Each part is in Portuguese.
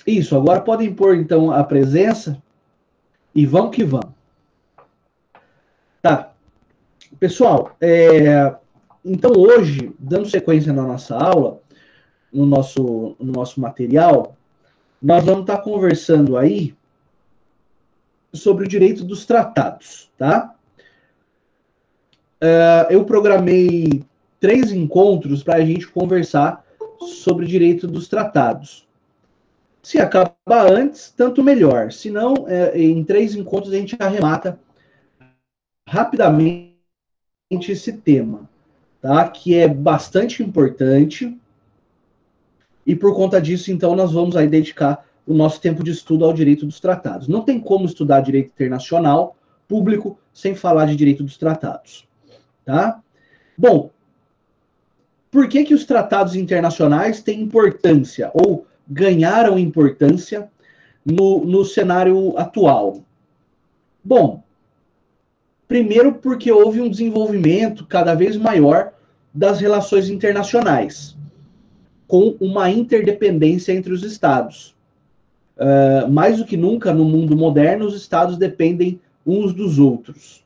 Isso, agora podem pôr, então, a presença e vamos que vamos. Tá. Pessoal, então hoje, dando sequência na nossa aula, no nosso material, nós vamos estar conversando aí sobre o direito dos tratados, tá? Eu programei 3 encontros para a gente conversar sobre o direito dos tratados. Se acabar antes, tanto melhor. Se não, em 3 encontros a gente arremata rapidamente esse tema, tá? Que é bastante importante. E por conta disso, então, nós vamos aí dedicar o nosso tempo de estudo ao direito dos tratados. Não tem como estudar direito internacional público sem falar de direito dos tratados, tá? Bom, por que que os tratados internacionais têm importância ou ganharam importância no cenário atual? Bom, primeiro porque houve um desenvolvimento cada vez maior das relações internacionais, com uma interdependência entre os estados. Mais do que nunca, no mundo moderno, os estados dependem uns dos outros,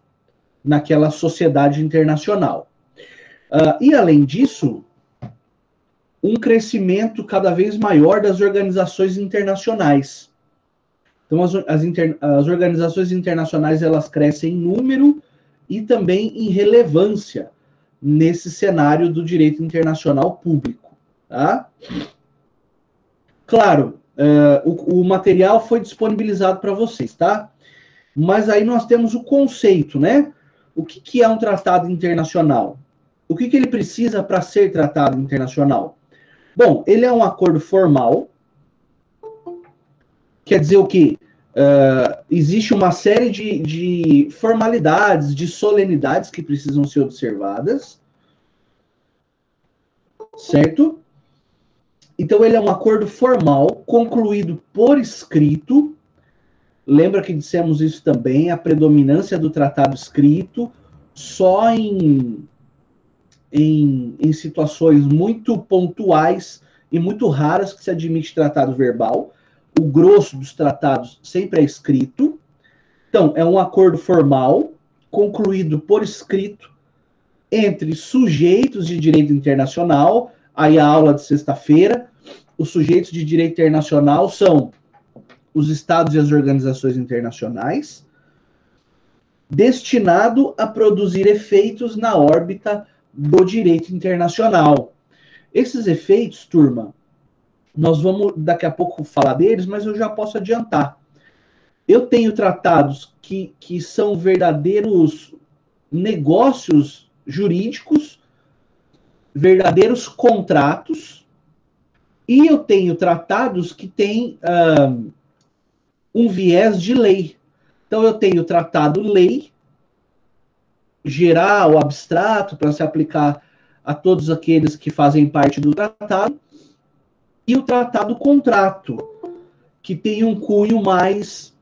naquela sociedade internacional. E, além disso, um crescimento cada vez maior das organizações internacionais. Então, as organizações internacionais, elas crescem em número e também em relevância nesse cenário do direito internacional público. Tá? Claro, o material foi disponibilizado para vocês, tá? Mas aí nós temos o conceito, né? O que é um tratado internacional? O que ele precisa para ser tratado internacional? Bom, ele é um acordo formal. Quer dizer o quê? Existe uma série de formalidades, de solenidades que precisam ser observadas, certo? Então, ele é um acordo formal, concluído por escrito. Lembra que dissemos isso também, a predominância do tratado escrito, só em situações muito pontuais e muito raras que se admite tratado verbal. O grosso dos tratados sempre é escrito. Então, é um acordo formal, concluído por escrito, entre sujeitos de direito internacional. Aí a aula de sexta-feira, os sujeitos de direito internacional são os estados e as organizações internacionais, destinado a produzir efeitos na órbita do direito internacional. Esses efeitos, turma, nós vamos daqui a pouco falar deles, mas eu já posso adiantar. Eu tenho tratados que são verdadeiros negócios jurídicos, verdadeiros contratos, e eu tenho tratados que têm um viés de lei. Então, eu tenho tratado-lei, geral, abstrato, para se aplicar a todos aqueles que fazem parte do tratado, e o tratado-contrato, que tem um cunho mais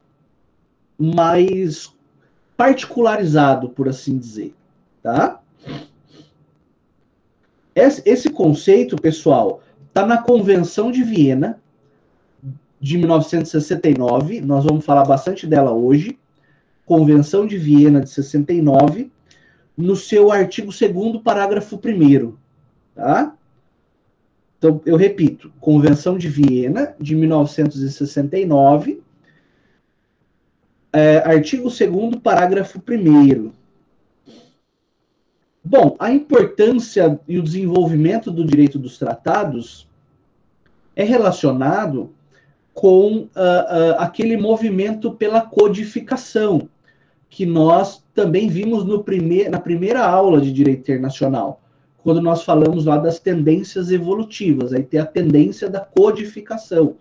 particularizado, por assim dizer. Tá? Esse conceito, pessoal, está na Convenção de Viena, de 1969, nós vamos falar bastante dela hoje, Convenção de Viena de 69, no seu artigo 2º, parágrafo 1º, tá? Então, eu repito, Convenção de Viena, de 1969, artigo 2º, parágrafo 1º. Bom, a importância e o desenvolvimento do direito dos tratados é relacionado com aquele movimento pela codificação, que nós também vimos na primeira aula de Direito Internacional, quando nós falamos lá das tendências evolutivas. Aí tem a tendência da codificação,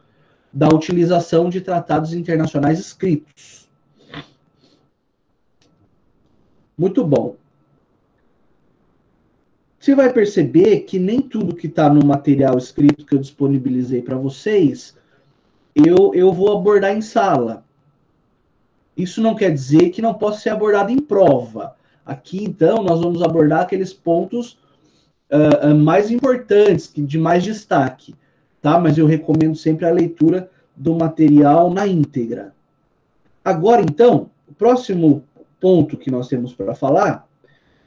da utilização de tratados internacionais escritos. Muito bom. Você vai perceber que nem tudo que está no material escrito que eu disponibilizei para vocês, eu vou abordar em sala. Isso não quer dizer que não possa ser abordado em prova. Aqui, então, nós vamos abordar aqueles pontos mais importantes, de mais destaque, tá? Mas eu recomendo sempre a leitura do material na íntegra. Agora, então, o próximo ponto que nós temos para falar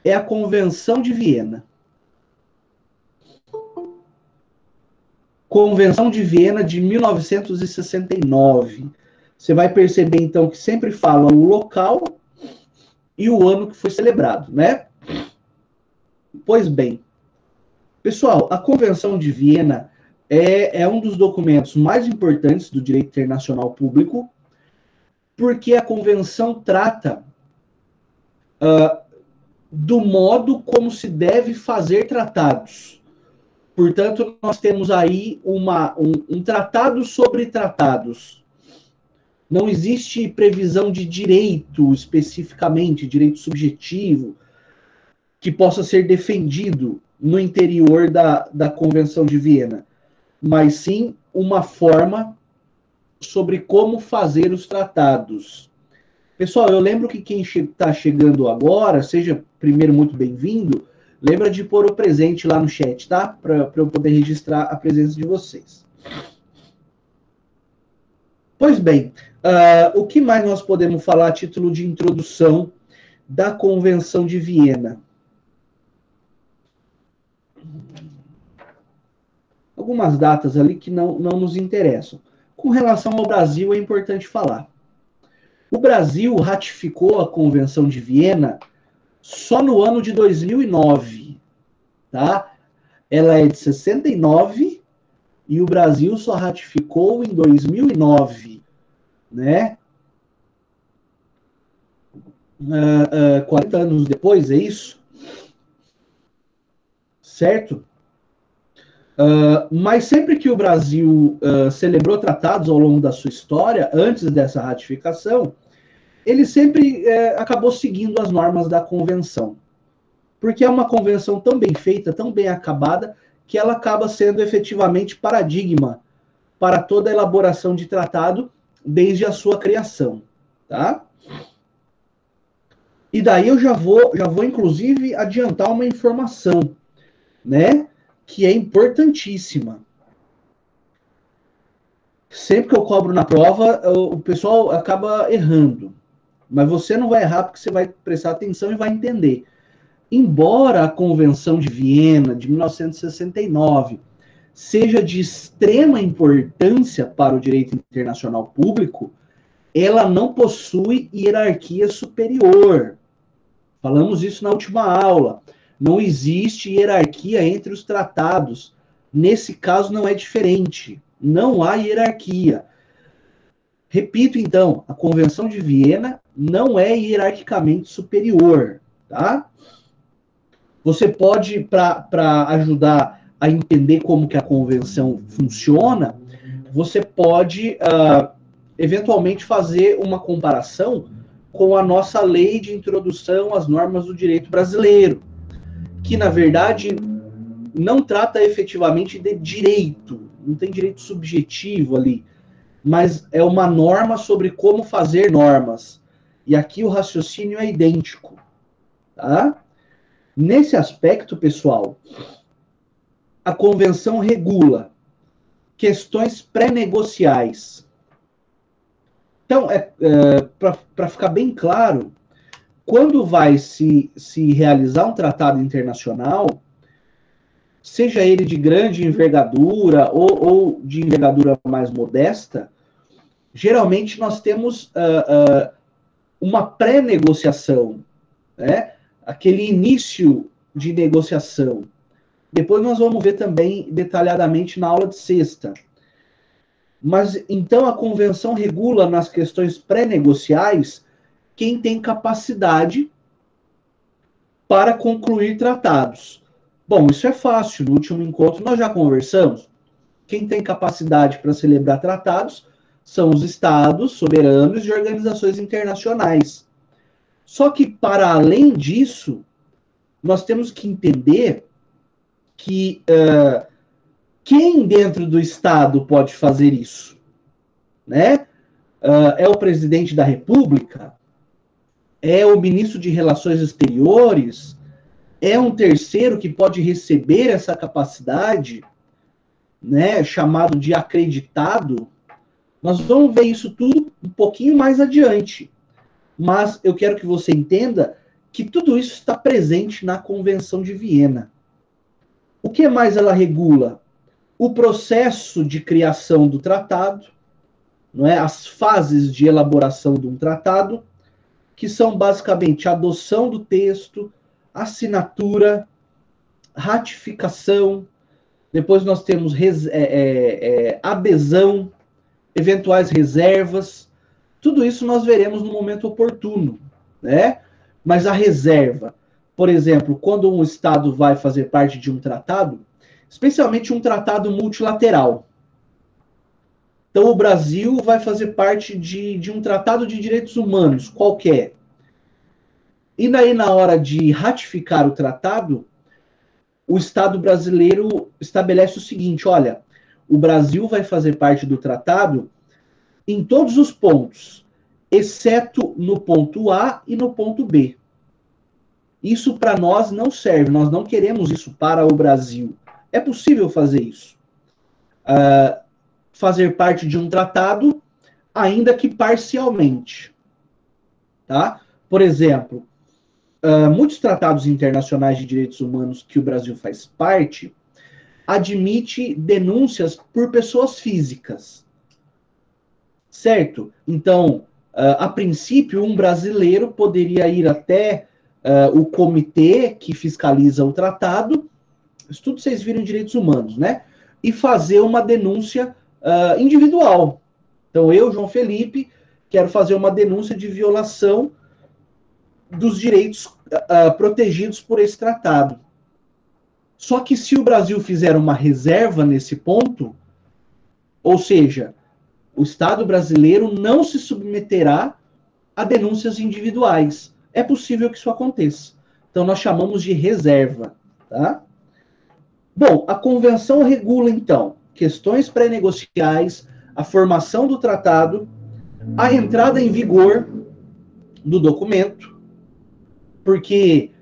é a Convenção de Viena. Convenção de Viena de 1969. Você vai perceber, então, que sempre fala o local e o ano que foi celebrado, né? Pois bem, pessoal, a Convenção de Viena é um dos documentos mais importantes do direito internacional público, porque a Convenção trata do modo como se deve fazer tratados. Portanto, nós temos aí um tratado sobre tratados. Não existe previsão de direito especificamente, direito subjetivo, que possa ser defendido no interior da Convenção de Viena, mas sim uma forma sobre como fazer os tratados. Pessoal, eu lembro que quem está chegando agora, seja primeiro muito bem-vindo, lembra de pôr o presente lá no chat, tá? Para eu poder registrar a presença de vocês. Pois bem, o que mais nós podemos falar a título de introdução da Convenção de Viena? Algumas datas ali que não nos interessam. Com relação ao Brasil, é importante falar. O Brasil ratificou a Convenção de Viena só no ano de 2009, tá? Ela é de 69 e o Brasil só ratificou em 2009, né? 40 anos depois, é isso? Certo? Mas sempre que o Brasil celebrou tratados ao longo da sua história, antes dessa ratificação, ele sempre acabou seguindo as normas da convenção. Porque é uma convenção tão bem feita, tão bem acabada, que ela acaba sendo efetivamente paradigma para toda a elaboração de tratado desde a sua criação. Tá? E daí eu já vou inclusive adiantar uma informação, né? Que é importantíssima. Sempre que eu cobro na prova, o pessoal acaba errando. Mas você não vai errar porque você vai prestar atenção e vai entender. Embora a Convenção de Viena, de 1969, seja de extrema importância para o direito internacional público, ela não possui hierarquia superior. Falamos isso na última aula. Não existe hierarquia entre os tratados. Nesse caso, não é diferente. Não há hierarquia. Repito, então, a Convenção de Viena não é hierarquicamente superior, tá? Você pode, para ajudar a entender como que a convenção funciona, você pode, eventualmente, fazer uma comparação com a nossa lei de introdução às normas do direito brasileiro, que, na verdade, não trata efetivamente de direito, não tem direito subjetivo ali, mas é uma norma sobre como fazer normas. E aqui o raciocínio é idêntico, tá? Nesse aspecto, pessoal, a convenção regula questões pré-negociais. Então, para ficar bem claro, quando vai se realizar um tratado internacional, seja ele de grande envergadura ou de envergadura mais modesta, geralmente nós temos uma pré-negociação, né? Aquele início de negociação. Depois nós vamos ver também detalhadamente na aula de sexta. Mas então a convenção regula nas questões pré-negociais quem tem capacidade para concluir tratados. Bom, isso é fácil. No último encontro nós já conversamos. Quem tem capacidade para celebrar tratados são os estados soberanos de organizações internacionais. Só que, para além disso, nós temos que entender que quem dentro do Estado pode fazer isso? Né? É o presidente da República? É o ministro de Relações Exteriores? É um terceiro que pode receber essa capacidade, né, chamado de acreditado? Nós vamos ver isso tudo um pouquinho mais adiante. Mas eu quero que você entenda que tudo isso está presente na Convenção de Viena. O que mais ela regula? O processo de criação do tratado, não é? As fases de elaboração de um tratado, que são basicamente a adoção do texto, assinatura, ratificação, depois nós temos adesão, eventuais reservas, tudo isso nós veremos no momento oportuno, né? Mas a reserva, por exemplo, quando um Estado vai fazer parte de um tratado, especialmente um tratado multilateral. Então, o Brasil vai fazer parte de um tratado de direitos humanos, qualquer. E daí, na hora de ratificar o tratado, o Estado brasileiro estabelece o seguinte: olha, o Brasil vai fazer parte do tratado em todos os pontos, exceto no ponto A e no ponto B. Isso para nós não serve, nós não queremos isso para o Brasil. É possível fazer isso. Fazer parte de um tratado, ainda que parcialmente. Tá? Por exemplo, muitos tratados internacionais de direitos humanos que o Brasil faz parte admite denúncias por pessoas físicas. Certo? Então, a princípio, um brasileiro poderia ir até o comitê que fiscaliza o tratado, isso tudo vocês viram em direitos humanos, né? E fazer uma denúncia individual. Então, eu, João Felipe, quero fazer uma denúncia de violação dos direitos protegidos por esse tratado. Só que se o Brasil fizer uma reserva nesse ponto, ou seja, o Estado brasileiro não se submeterá a denúncias individuais. É possível que isso aconteça. Então, nós chamamos de reserva. Tá? Bom, a convenção regula, então, questões pré-negociais, a formação do tratado, a entrada em vigor do documento, porque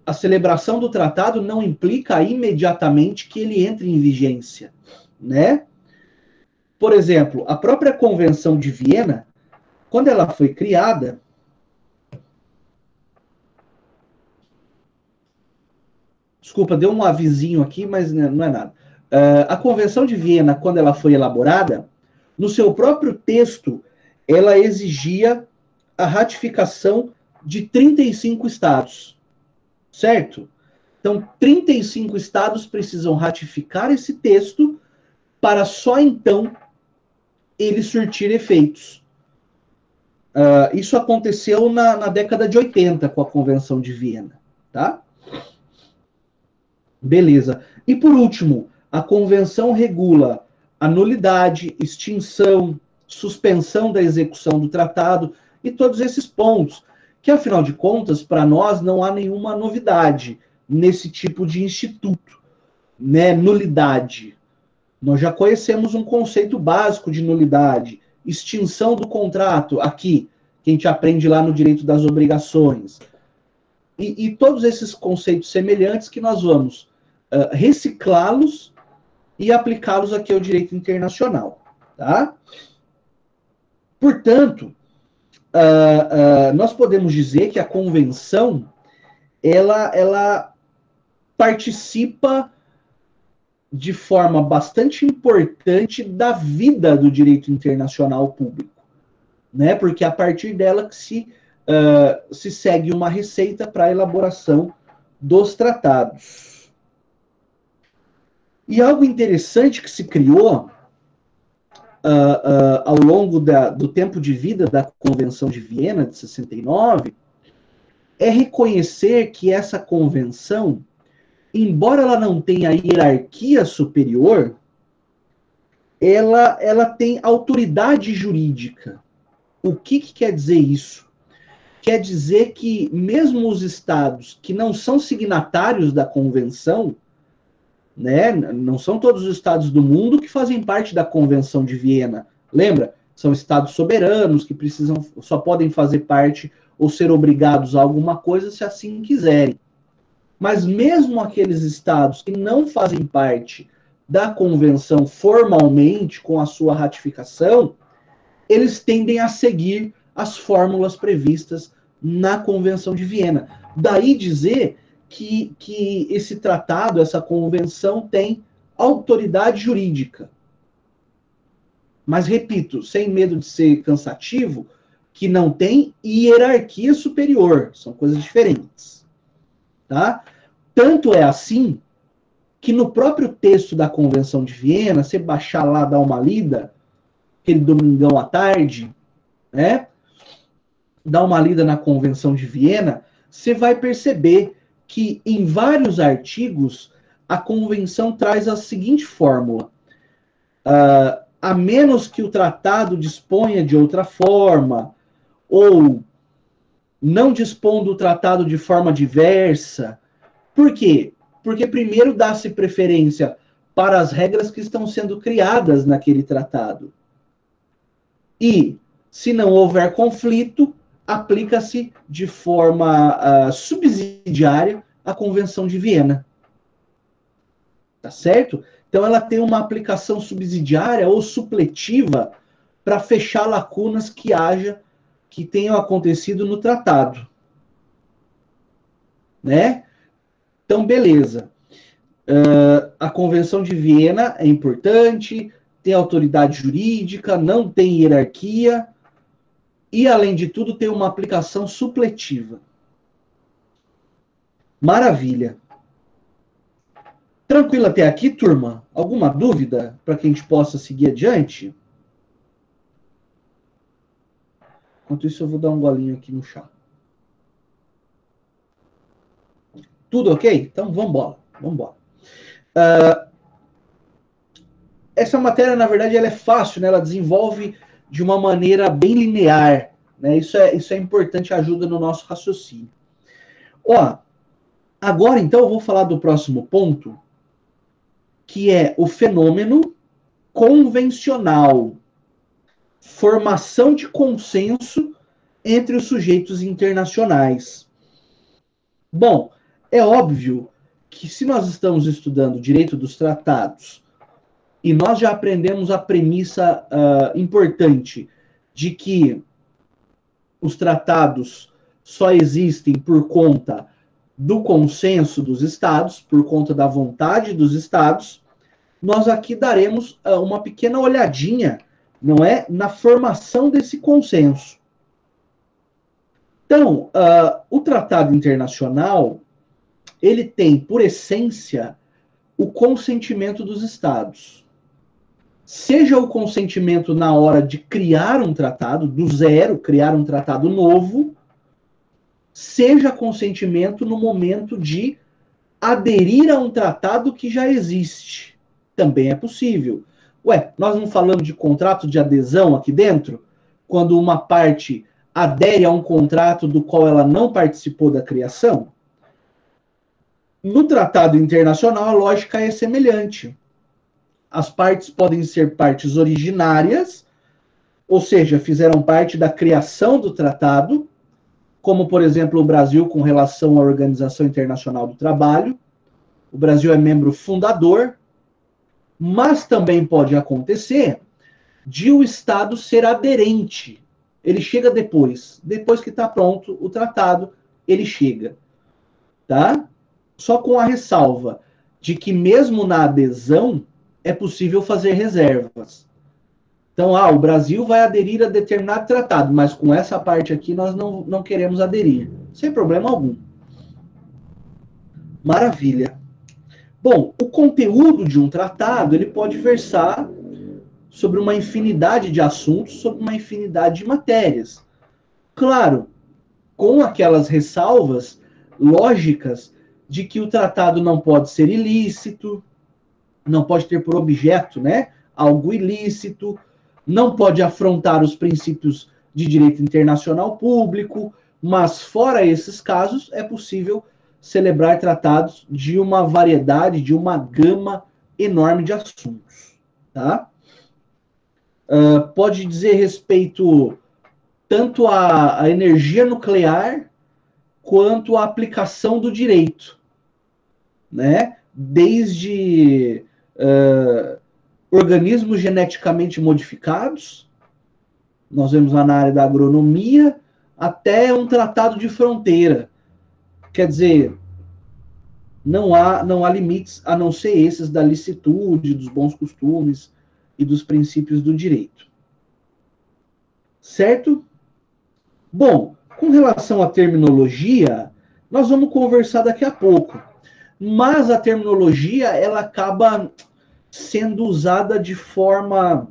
a celebração do tratado não implica imediatamente que ele entre em vigência, né? Por exemplo, a própria Convenção de Viena, quando ela foi criada, desculpa, deu um avisinho aqui, mas não é nada. A Convenção de Viena, quando ela foi elaborada, no seu próprio texto, ela exigia a ratificação de 35 estados, certo? Então, 35 estados precisam ratificar esse texto para só então ele surtir efeitos. Isso aconteceu na década de 80 com a Convenção de Viena, tá? Beleza. E por último, a convenção regula a nulidade, extinção, suspensão da execução do tratado e todos esses pontos, que afinal de contas, para nós não há nenhuma novidade nesse tipo de instituto, né? Nulidade. Nós já conhecemos um conceito básico de nulidade, extinção do contrato, aqui, que a gente aprende lá no direito das obrigações. E todos esses conceitos semelhantes que nós vamos reciclá-los e aplicá-los aqui ao direito internacional. Tá? Portanto, nós podemos dizer que a convenção ela participa de forma bastante importante da vida do direito internacional público, né? Porque é a partir dela que se segue uma receita para a elaboração dos tratados. E algo interessante que se criou ao longo do tempo de vida da Convenção de Viena, de 69, é reconhecer que essa convenção, embora ela não tenha hierarquia superior, ela tem autoridade jurídica. O que quer dizer isso? Quer dizer que mesmo os estados que não são signatários da convenção, né, não são todos os estados do mundo que fazem parte da Convenção de Viena. Lembra? São estados soberanos que só podem fazer parte ou ser obrigados a alguma coisa se assim quiserem. Mas mesmo aqueles estados que não fazem parte da convenção formalmente, com a sua ratificação, eles tendem a seguir as fórmulas previstas na Convenção de Viena. Daí dizer que esse tratado, essa convenção, tem autoridade jurídica. Mas, repito, sem medo de ser cansativo, que não tem hierarquia superior. São coisas diferentes. Tá? Tanto é assim que no próprio texto da Convenção de Viena, você baixar lá, dar uma lida, aquele domingão à tarde, né? Dá uma lida na Convenção de Viena, você vai perceber que em vários artigos a Convenção traz a seguinte fórmula: a menos que o tratado disponha de outra forma, ou não dispondo do tratado de forma diversa. Por quê? Porque primeiro dá-se preferência para as regras que estão sendo criadas naquele tratado. E, se não houver conflito, aplica-se de forma subsidiária a Convenção de Viena. Tá certo? Então, ela tem uma aplicação subsidiária ou supletiva para fechar lacunas que tenham acontecido no tratado. Né? Então, beleza. A Convenção de Viena é importante, tem autoridade jurídica, não tem hierarquia e, além de tudo, tem uma aplicação supletiva. Maravilha. Tranquilo até aqui, turma? Alguma dúvida para que a gente possa seguir adiante? Enquanto isso, eu vou dar um golinho aqui no chá. Tudo ok? Então, vamos embora. Essa matéria, na verdade, ela é fácil, né? Ela desenvolve de uma maneira bem linear. Né? Isso é importante, ajuda no nosso raciocínio. Agora, então, eu vou falar do próximo ponto, que é o fenômeno convencional. Formação de consenso entre os sujeitos internacionais. Bom, é óbvio que se nós estamos estudando direito dos tratados e nós já aprendemos a premissa importante de que os tratados só existem por conta do consenso dos estados, por conta da vontade dos estados, nós aqui daremos uma pequena olhadinha, não é, na formação desse consenso. Então, o tratado internacional, ele tem, por essência, o consentimento dos estados. Seja o consentimento na hora de criar um tratado, do zero, criar um tratado novo, seja consentimento no momento de aderir a um tratado que já existe. Também é possível. Nós não falamos de contrato de adesão aqui dentro? Quando uma parte adere a um contrato do qual ela não participou da criação? No tratado internacional, a lógica é semelhante. As partes podem ser partes originárias, ou seja, fizeram parte da criação do tratado, como, por exemplo, o Brasil com relação à Organização Internacional do Trabalho. O Brasil é membro fundador, mas também pode acontecer de o Estado ser aderente. Ele chega depois que está pronto o tratado, ele chega. Tá? Só com a ressalva de que mesmo na adesão é possível fazer reservas. Então, o Brasil vai aderir a determinado tratado, mas com essa parte aqui nós não queremos aderir. Sem problema algum. Maravilha. Bom, o conteúdo de um tratado, ele pode versar sobre uma infinidade de assuntos, sobre uma infinidade de matérias. Claro, com aquelas ressalvas lógicas de que o tratado não pode ser ilícito, não pode ter por objeto, né, algo ilícito, não pode afrontar os princípios de direito internacional público, mas fora esses casos, é possível celebrar tratados de uma variedade, de uma gama enorme de assuntos. Tá? Pode dizer respeito tanto à energia nuclear quanto à aplicação do direito, né? Desde organismos geneticamente modificados, nós vemos lá na área da agronomia, até um tratado de fronteira. Quer dizer, não há limites a não ser esses da licitude, dos bons costumes e dos princípios do direito. Certo? Bom, com relação à terminologia, nós vamos conversar daqui a pouco. Mas a terminologia, ela acaba sendo usada de forma,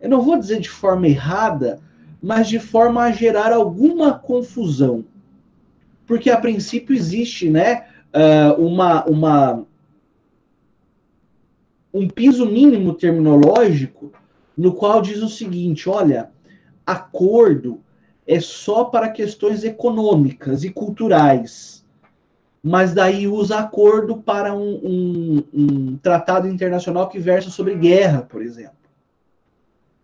eu não vou dizer de forma errada, mas de forma a gerar alguma confusão. Porque a princípio existe, né, um piso mínimo terminológico no qual diz o seguinte: olha, acordo é só para questões econômicas e culturais, mas daí usa acordo para um tratado internacional que versa sobre guerra, por exemplo.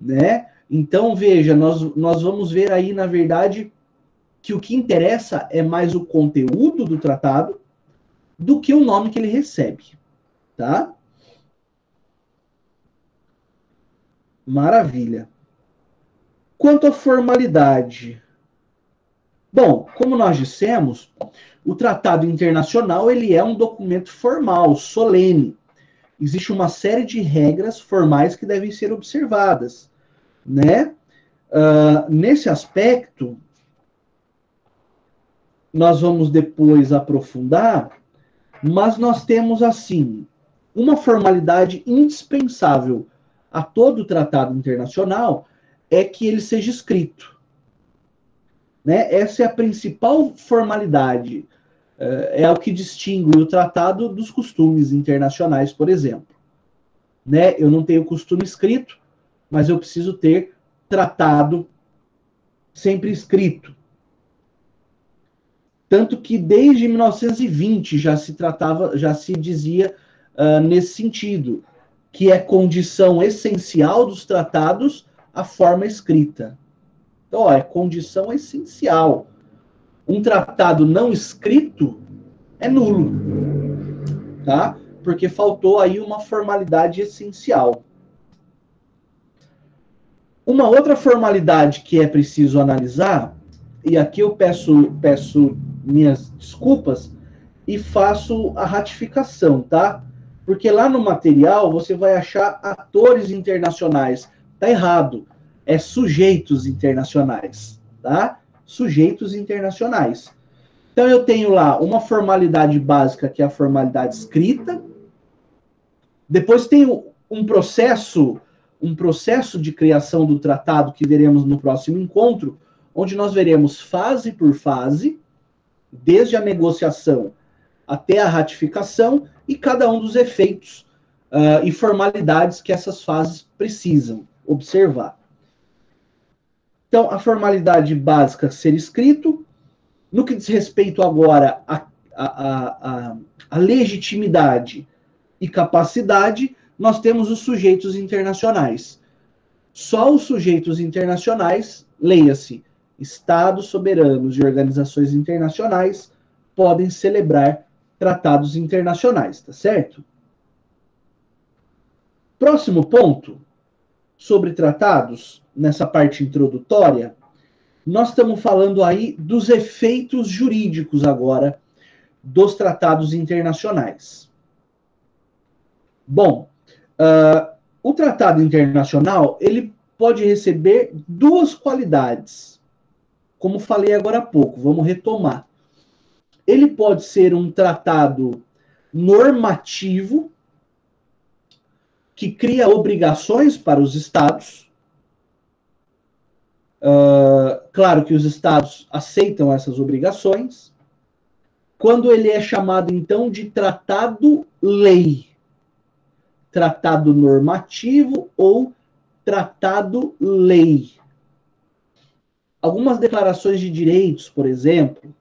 Né? Então, veja, nós vamos ver aí, na verdade, que o que interessa é mais o conteúdo do tratado do que o nome que ele recebe. Tá? Maravilha. Quanto à formalidade, bom, como nós dissemos, o tratado internacional ele é um documento formal, solene. Existe uma série de regras formais que devem ser observadas, né? Nesse aspecto, nós vamos depois aprofundar, mas nós temos, assim, uma formalidade indispensável a todo tratado internacional é que ele seja escrito. Né? Essa é a principal formalidade, é o que distingue o tratado dos costumes internacionais, por exemplo. Né? Eu não tenho costume escrito, mas eu preciso ter tratado sempre escrito. Tanto que desde 1920 já se dizia nesse sentido, que é condição essencial dos tratados a forma escrita. Então, é condição essencial. Um tratado não escrito é nulo, tá? Porque faltou aí uma formalidade essencial. Uma outra formalidade que é preciso analisar, e aqui eu peço minhas desculpas e faço a ratificação, tá? Porque lá no material você vai achar atores internacionais. Tá errado. É sujeitos internacionais, tá? Sujeitos internacionais. Então eu tenho lá uma formalidade básica, que é a formalidade escrita. Depois tenho um processo de criação do tratado que veremos no próximo encontro, onde nós veremos fase por fase, desde a negociação até a ratificação e cada um dos efeitos e formalidades que essas fases precisam observar. Então, a formalidade básica ser escrito. No que diz respeito agora à legitimidade e capacidade, nós temos os sujeitos internacionais. Só os sujeitos internacionais, leia-se, estados soberanos e organizações internacionais, podem celebrar tratados internacionais, tá certo? Próximo ponto sobre tratados, nessa parte introdutória, nós estamos falando aí dos efeitos jurídicos agora dos tratados internacionais. Bom, o tratado internacional ele pode receber duas qualidades, como falei agora há pouco, vamos retomar. Ele pode ser um tratado normativo, que cria obrigações para os estados. Claro que os estados aceitam essas obrigações. Quando ele é chamado, então, de tratado-lei, tratado normativo ou tratado-lei. Algumas declarações de direitos, por exemplo,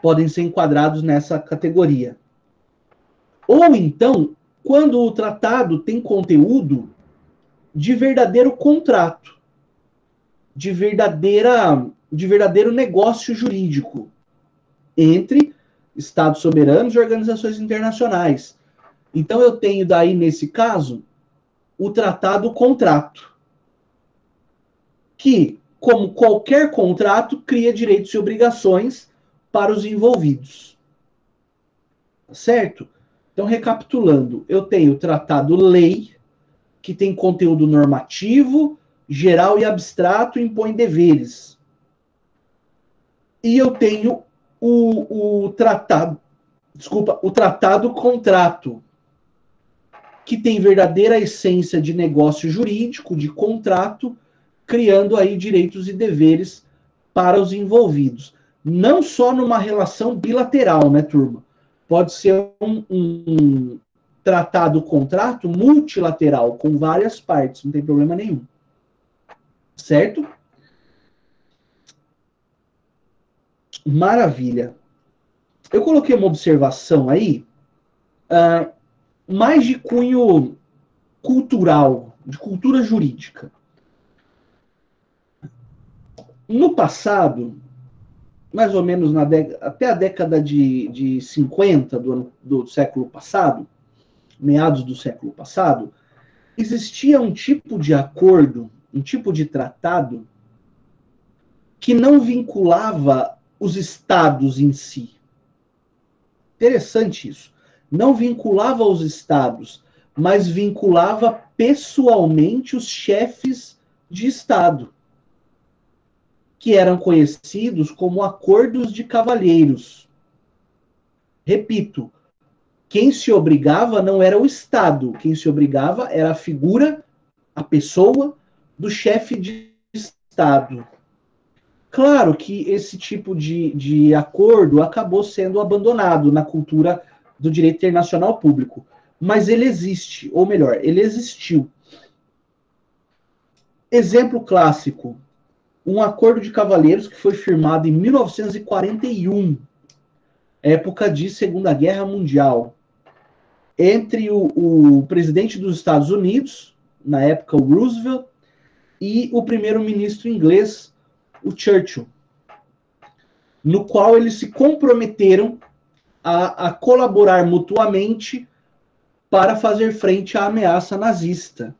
podem ser enquadrados nessa categoria. Ou então, quando o tratado tem conteúdo de verdadeiro contrato, de verdadeiro negócio jurídico entre Estados soberanos e organizações internacionais. Então eu tenho daí, nesse caso, o tratado-contrato, que, como qualquer contrato, cria direitos e obrigações para os envolvidos. Certo? Então, recapitulando, eu tenho o tratado-lei, que tem conteúdo normativo, geral e abstrato, e impõe deveres. E eu tenho o tratado-contrato, que tem verdadeira essência de negócio jurídico, de contrato, criando aí direitos e deveres para os envolvidos. Não só numa relação bilateral, né, turma? Pode ser um tratado-contrato multilateral, com várias partes, não tem problema nenhum. Certo? Maravilha. Eu coloquei uma observação aí, mais de cunho cultural, de cultura jurídica. No passado, mais ou menos até a década de 50 do século passado, meados do século passado, existia um tipo de acordo, um tipo de tratado que não vinculava os estados em si. Interessante isso. Não vinculava os estados, mas vinculava pessoalmente os chefes de estado, que eram conhecidos como acordos de cavalheiros. Repito, quem se obrigava não era o Estado, quem se obrigava era a figura, a pessoa do chefe de Estado. Claro que esse tipo de acordo acabou sendo abandonado na cultura do direito internacional público, mas ele existe, ou melhor, ele existiu. Exemplo clássico, um acordo de cavalheiros que foi firmado em 1941, época de Segunda Guerra Mundial, entre o presidente dos Estados Unidos, na época o Roosevelt, e o primeiro-ministro inglês, o Churchill, no qual eles se comprometeram a colaborar mutuamente para fazer frente à ameaça nazista.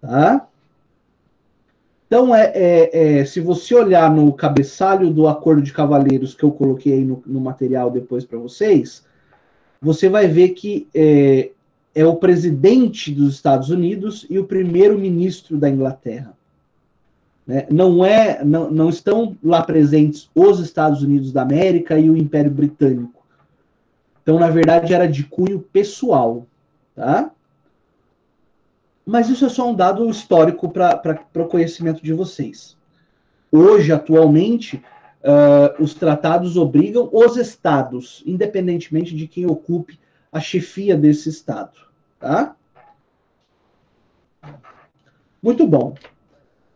Tá? Então, se você olhar no cabeçalho do Acordo de Cavalheiros que eu coloquei aí no material depois para vocês, você vai ver que é o presidente dos Estados Unidos e o primeiro-ministro da Inglaterra. Né? Não estão lá presentes os Estados Unidos da América e o Império Britânico. Então, na verdade, era de cunho pessoal. Tá? Mas isso é só um dado histórico para o conhecimento de vocês. Hoje, atualmente, os tratados obrigam os estados, independentemente de quem ocupe a chefia desse estado. Tá? Muito bom.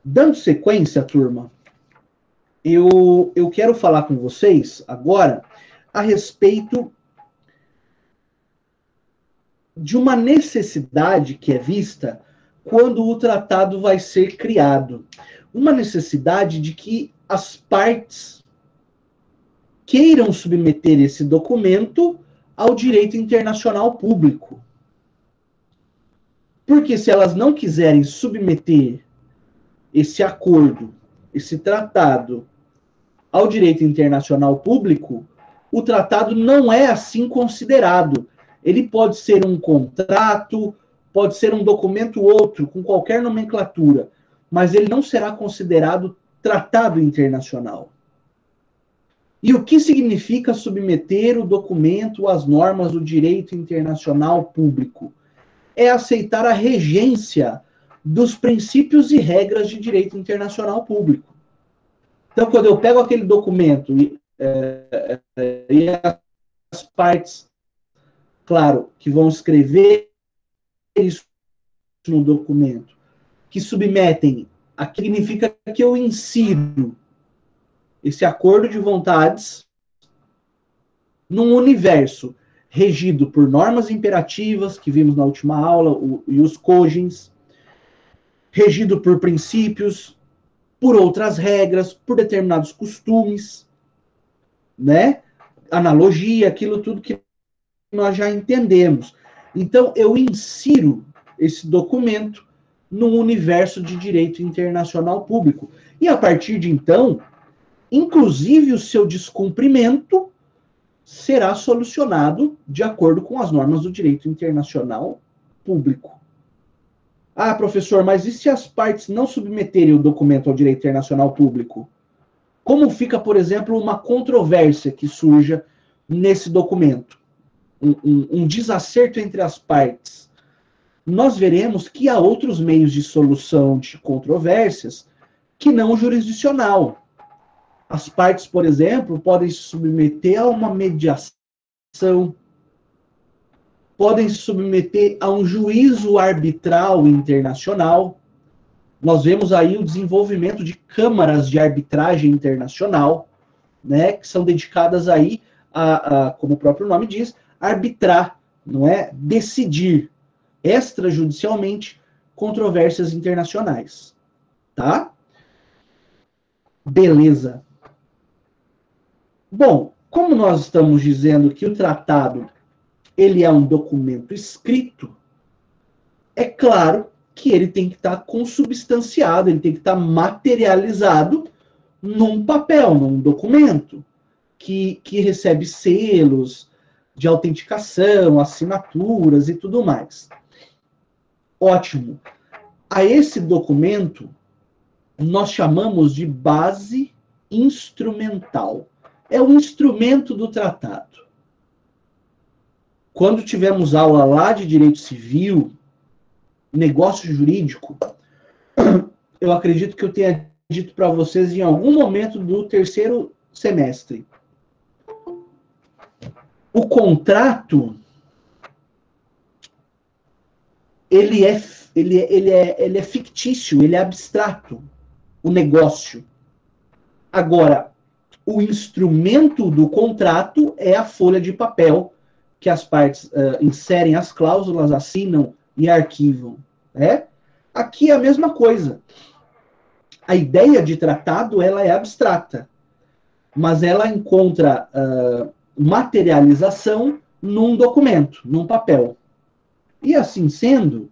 Dando sequência, turma, eu quero falar com vocês agora a respeito de uma necessidade que é vista quando o tratado vai ser criado. Uma necessidade de que as partes queiram submeter esse documento ao direito internacional público. Porque se elas não quiserem submeter esse acordo, esse tratado, ao direito internacional público, o tratado não é assim considerado. Ele pode ser um contrato, pode ser um documento outro, com qualquer nomenclatura, mas ele não será considerado tratado internacional. E o que significa submeter o documento às normas do direito internacional público? É aceitar a regência dos princípios e regras de direito internacional público. Então, quando eu pego aquele documento e as partes, claro, que vão escrever isso no documento, que submetem, significa que eu insiro esse acordo de vontades num universo regido por normas imperativas, que vimos na última aula, e os cogens, regido por princípios, por outras regras, por determinados costumes, né? analogia, aquilo tudo que nós já entendemos. Então, eu insiro esse documento no universo de direito internacional público. E a partir de então, inclusive o seu descumprimento será solucionado de acordo com as normas do direito internacional público. Ah, professor, mas e se as partes não submeterem o documento ao direito internacional público? Como fica, por exemplo, uma controvérsia que surja nesse documento? Um desacerto entre as partes. Nós veremos que há outros meios de solução de controvérsias que não o jurisdicional. As partes, por exemplo, podem se submeter a uma mediação, podem se submeter a um juízo arbitral internacional. Nós vemos aí o desenvolvimento de câmaras de arbitragem internacional, né, que são dedicadas aí como o próprio nome diz, arbitrar, não é? Decidir extrajudicialmente controvérsias internacionais, tá? Beleza. Bom, como nós estamos dizendo que o tratado ele é um documento escrito, é claro que ele tem que estar consubstanciado, ele tem que estar materializado num papel, num documento, que recebe selos de autenticação, assinaturas e tudo mais. Ótimo. A esse documento nós chamamos de base instrumental. É o instrumento do tratado. Quando tivemos aula lá de direito civil, negócio jurídico, eu acredito que eu tenha dito para vocês em algum momento do terceiro semestre. O contrato, ele é fictício, ele é abstrato, o negócio. Agora, o instrumento do contrato é a folha de papel que as partes inserem as cláusulas, assinam e arquivam. Né? Aqui é a mesma coisa. A ideia de tratado ela é abstrata, mas ela encontra materialização num documento, num papel. E assim sendo,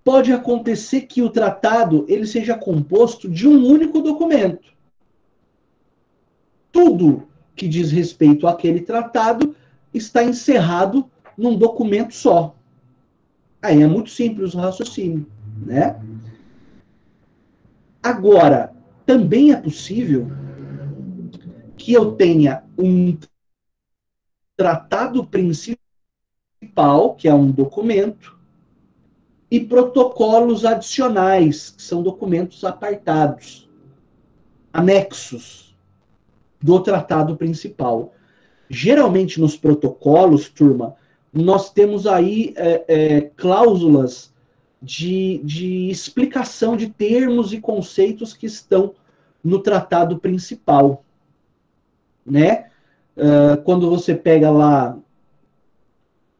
pode acontecer que o tratado ele seja composto de um único documento. Tudo que diz respeito àquele tratado está encerrado num documento só. Aí é muito simples o raciocínio, né? Agora, também é possível que eu tenha um tratado principal, que é um documento, e protocolos adicionais, que são documentos apartados, anexos do tratado principal. Geralmente nos protocolos, turma, nós temos aí cláusulas de explicação de termos e conceitos que estão no tratado principal, né? Quando você pega lá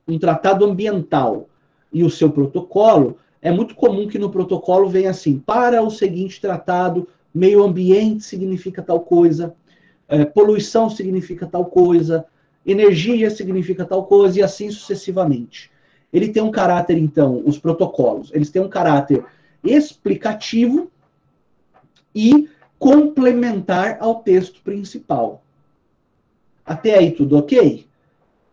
um tratado ambiental e o seu protocolo, é muito comum que no protocolo venha assim, para o seguinte tratado, meio ambiente significa tal coisa, poluição significa tal coisa, energia significa tal coisa, e assim sucessivamente. Ele tem um caráter, então, os protocolos, eles têm um caráter explicativo e complementar ao texto principal. Até aí tudo ok?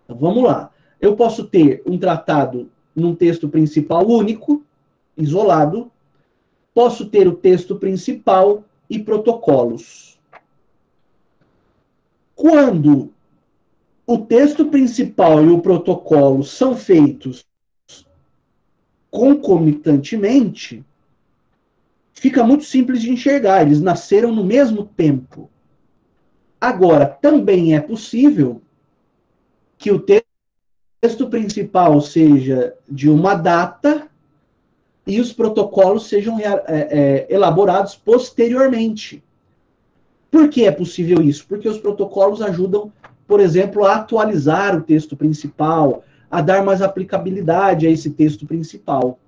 Então vamos lá. Eu posso ter um tratado num texto principal único, isolado, posso ter o texto principal e protocolos. Quando o texto principal e o protocolo são feitos concomitantemente, fica muito simples de enxergar, eles nasceram no mesmo tempo. Agora, também é possível que o texto principal seja de uma data e os protocolos sejam elaborados posteriormente. Por que é possível isso? Porque os protocolos ajudam, por exemplo, a atualizar o texto principal, a dar mais aplicabilidade a esse texto principal.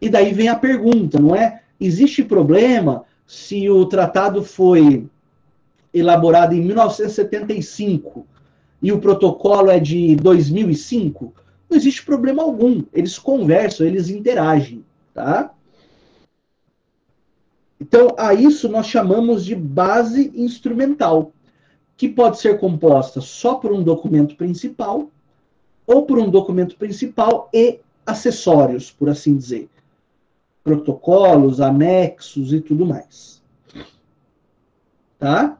E daí vem a pergunta, não é? Existe problema se o tratado foi elaborada em 1975 e o protocolo é de 2005, não existe problema algum. Eles conversam, eles interagem, tá? Então, a isso nós chamamos de base instrumental, que pode ser composta só por um documento principal ou por um documento principal e acessórios, por assim dizer. Protocolos, anexos e tudo mais. Tá?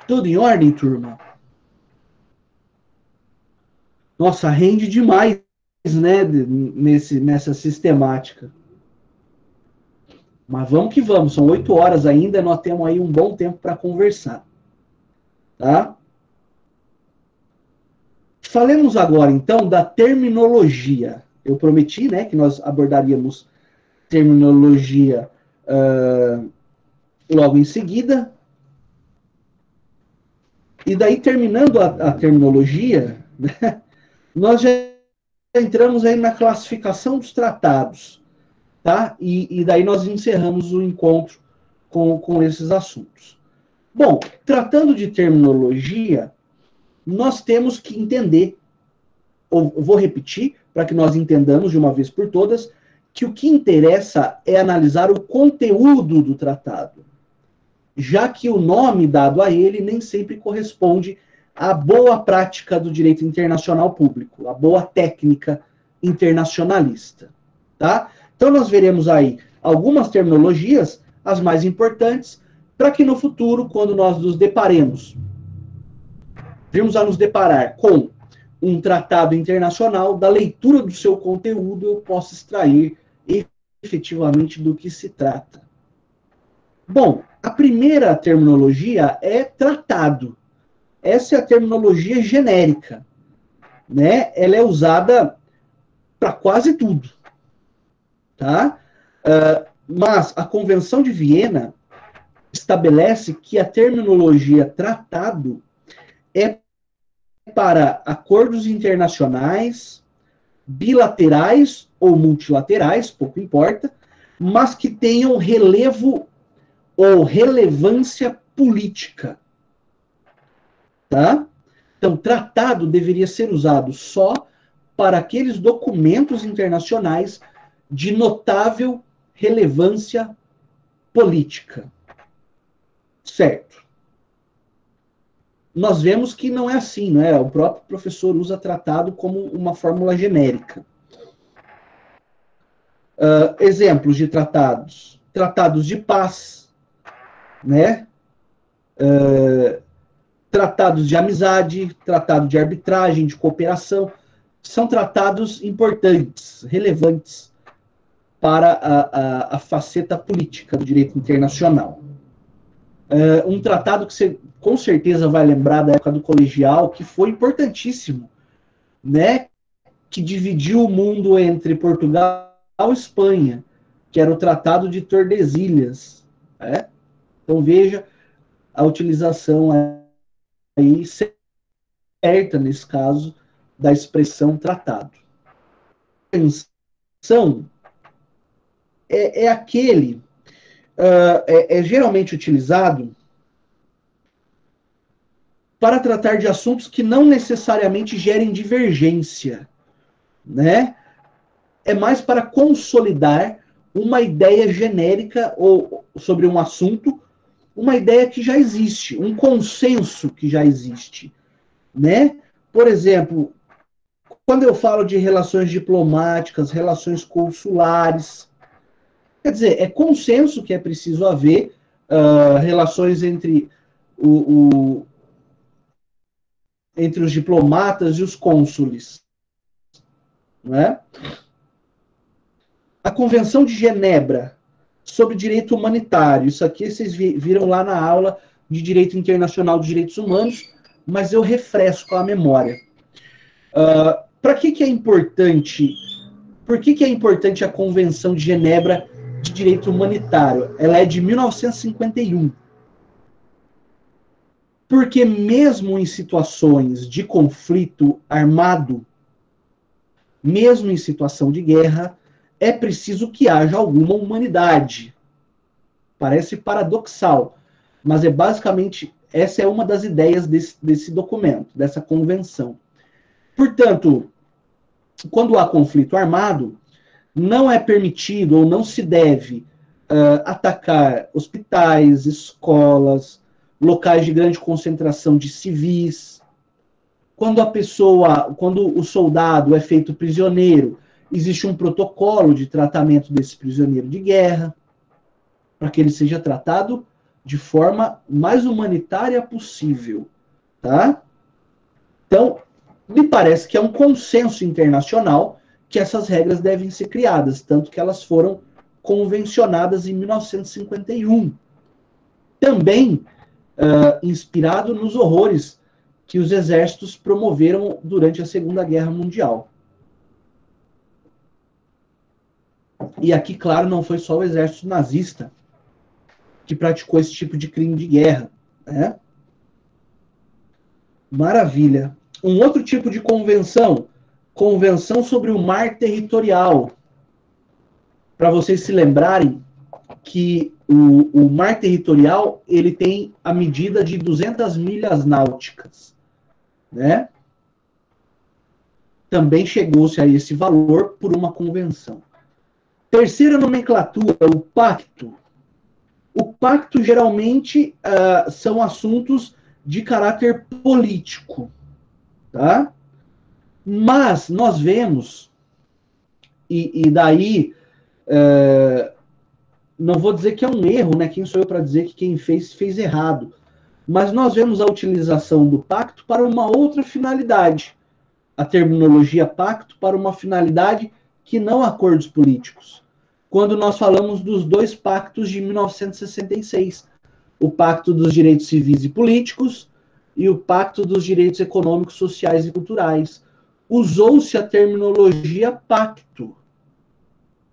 Tudo em ordem, turma? Nossa, rende demais, né, nessa sistemática. Mas vamos que vamos, são 8 horas ainda, nós temos aí um bom tempo para conversar. Tá? Falemos agora, então, da terminologia. Eu prometi, né, que nós abordaríamos terminologia logo em seguida. E daí, terminando a terminologia, né, nós já entramos aí na classificação dos tratados, tá? E daí nós encerramos o encontro com esses assuntos. Bom, tratando de terminologia, nós temos que entender, ou vou repetir, para que nós entendamos de uma vez por todas, que o que interessa é analisar o conteúdo do tratado, já que o nome dado a ele nem sempre corresponde à boa prática do direito internacional público, à boa técnica internacionalista. Tá? Então, nós veremos aí algumas terminologias, as mais importantes, para que no futuro, quando nós nos deparemos, vamos a nos deparar com um tratado internacional, da leitura do seu conteúdo, eu posso extrair efetivamente do que se trata. Bom, a primeira terminologia é tratado. Essa é a terminologia genérica, né? Ela é usada para quase tudo, tá? Mas a Convenção de Viena estabelece que a terminologia tratado é para acordos internacionais, bilaterais ou multilaterais, pouco importa, mas que tenham relevo ou relevância política. Tá? Então, tratado deveria ser usado só para aqueles documentos internacionais de notável relevância política. Certo. Nós vemos que não é assim, né? O próprio professor usa tratado como uma fórmula genérica. Exemplos de tratados. Tratados de paz, né? Tratados de amizade, tratado de arbitragem, de cooperação. São tratados importantes, relevantes para a faceta política do direito internacional. Um tratado que você com certeza vai lembrar da época do colegial, que foi importantíssimo, né? Que dividiu o mundo entre Portugal e Espanha, que era o Tratado de Tordesilhas. Né? Então veja a utilização aí certa, nesse caso, da expressão tratado. A convenção é aquele, é geralmente utilizado para tratar de assuntos que não necessariamente gerem divergência, né? É mais para consolidar uma ideia genérica ou sobre um assunto, uma ideia que já existe, um consenso que já existe, né? Por exemplo, quando eu falo de relações diplomáticas, relações consulares, quer dizer, é consenso que é preciso haver relações entre entre os diplomatas e os cônsules, não é? A Convenção de Genebra sobre Direito Humanitário, isso aqui vocês viram lá na aula de Direito Internacional dos Direitos Humanos, mas eu refresco a memória. Para que é importante? Por que é importante a Convenção de Genebra de Direito Humanitário? Ela é de 1951. Porque mesmo em situações de conflito armado, mesmo em situação de guerra, é preciso que haja alguma humanidade. Parece paradoxal, mas é basicamente, essa é uma das ideias desse documento, dessa convenção. Portanto, quando há conflito armado, não é permitido ou não se deve atacar hospitais, escolas, locais de grande concentração de civis. Quando o soldado é feito prisioneiro, existe um protocolo de tratamento desse prisioneiro de guerra, para que ele seja tratado de forma mais humanitária possível, tá? Então, me parece que é um consenso internacional que essas regras devem ser criadas, tanto que elas foram convencionadas em 1951. Também inspirado nos horrores que os exércitos promoveram durante a Segunda Guerra Mundial. E aqui, claro, não foi só o exército nazista que praticou esse tipo de crime de guerra, né? Maravilha. Um outro tipo de convenção, convenção sobre o mar territorial. Para vocês se lembrarem que o mar territorial ele tem a medida de 200 milhas náuticas, né? Também chegou-se a esse valor por uma convenção. Terceira nomenclatura, o pacto. O pacto geralmente são assuntos de caráter político, tá? Mas nós vemos, e daí não vou dizer que é um erro, né? Quem sou eu para dizer que quem fez errado? Mas nós vemos a utilização do pacto para uma outra finalidade. A terminologia pacto para uma finalidade que não acordos políticos. Quando nós falamos dos dois pactos de 1966, o Pacto dos Direitos Civis e Políticos e o Pacto dos Direitos Econômicos, Sociais e Culturais. Usou-se a terminologia pacto.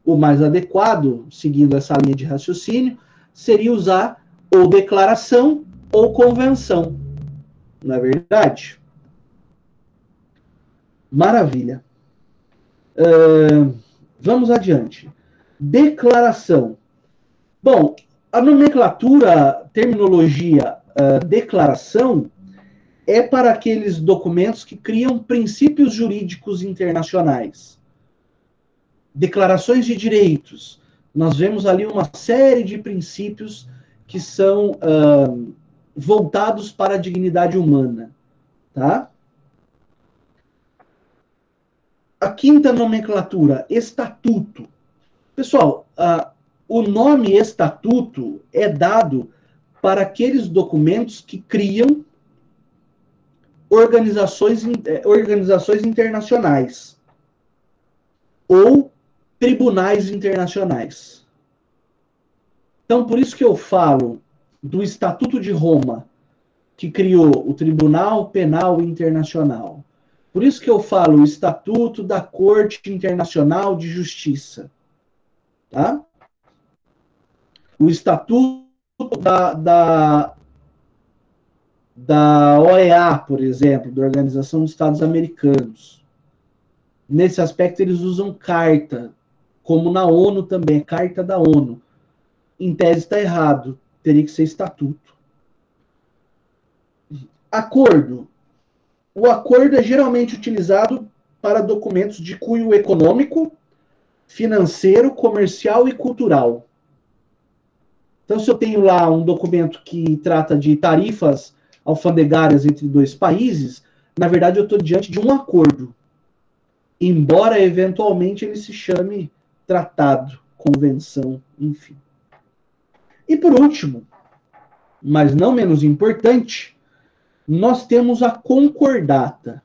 O mais adequado, seguindo essa linha de raciocínio, seria usar ou declaração ou convenção. Não é verdade? Maravilha. Vamos adiante. Declaração. Bom, a nomenclatura, terminologia, declaração, é para aqueles documentos que criam princípios jurídicos internacionais. Declarações de direitos. Nós vemos ali uma série de princípios que são voltados para a dignidade humana. Tá? A quinta nomenclatura, estatuto. Pessoal, o nome estatuto é dado para aqueles documentos que criam organizações internacionais ou tribunais internacionais. Então, por isso que eu falo do Estatuto de Roma, que criou o Tribunal Penal Internacional. Por isso que eu falo o Estatuto da Corte Internacional de Justiça. Tá? O Estatuto da OEA, por exemplo, da Organização dos Estados Americanos. Nesse aspecto, eles usam carta, como na ONU também, carta da ONU. Em tese está errado, teria que ser estatuto. Acordo. O acordo é geralmente utilizado para documentos de cunho econômico, financeiro, comercial e cultural. Então, se eu tenho lá um documento que trata de tarifas alfandegárias entre dois países, na verdade eu estou diante de um acordo. Embora, eventualmente, ele se chame tratado, convenção, enfim. E por último, mas não menos importante, nós temos a concordata.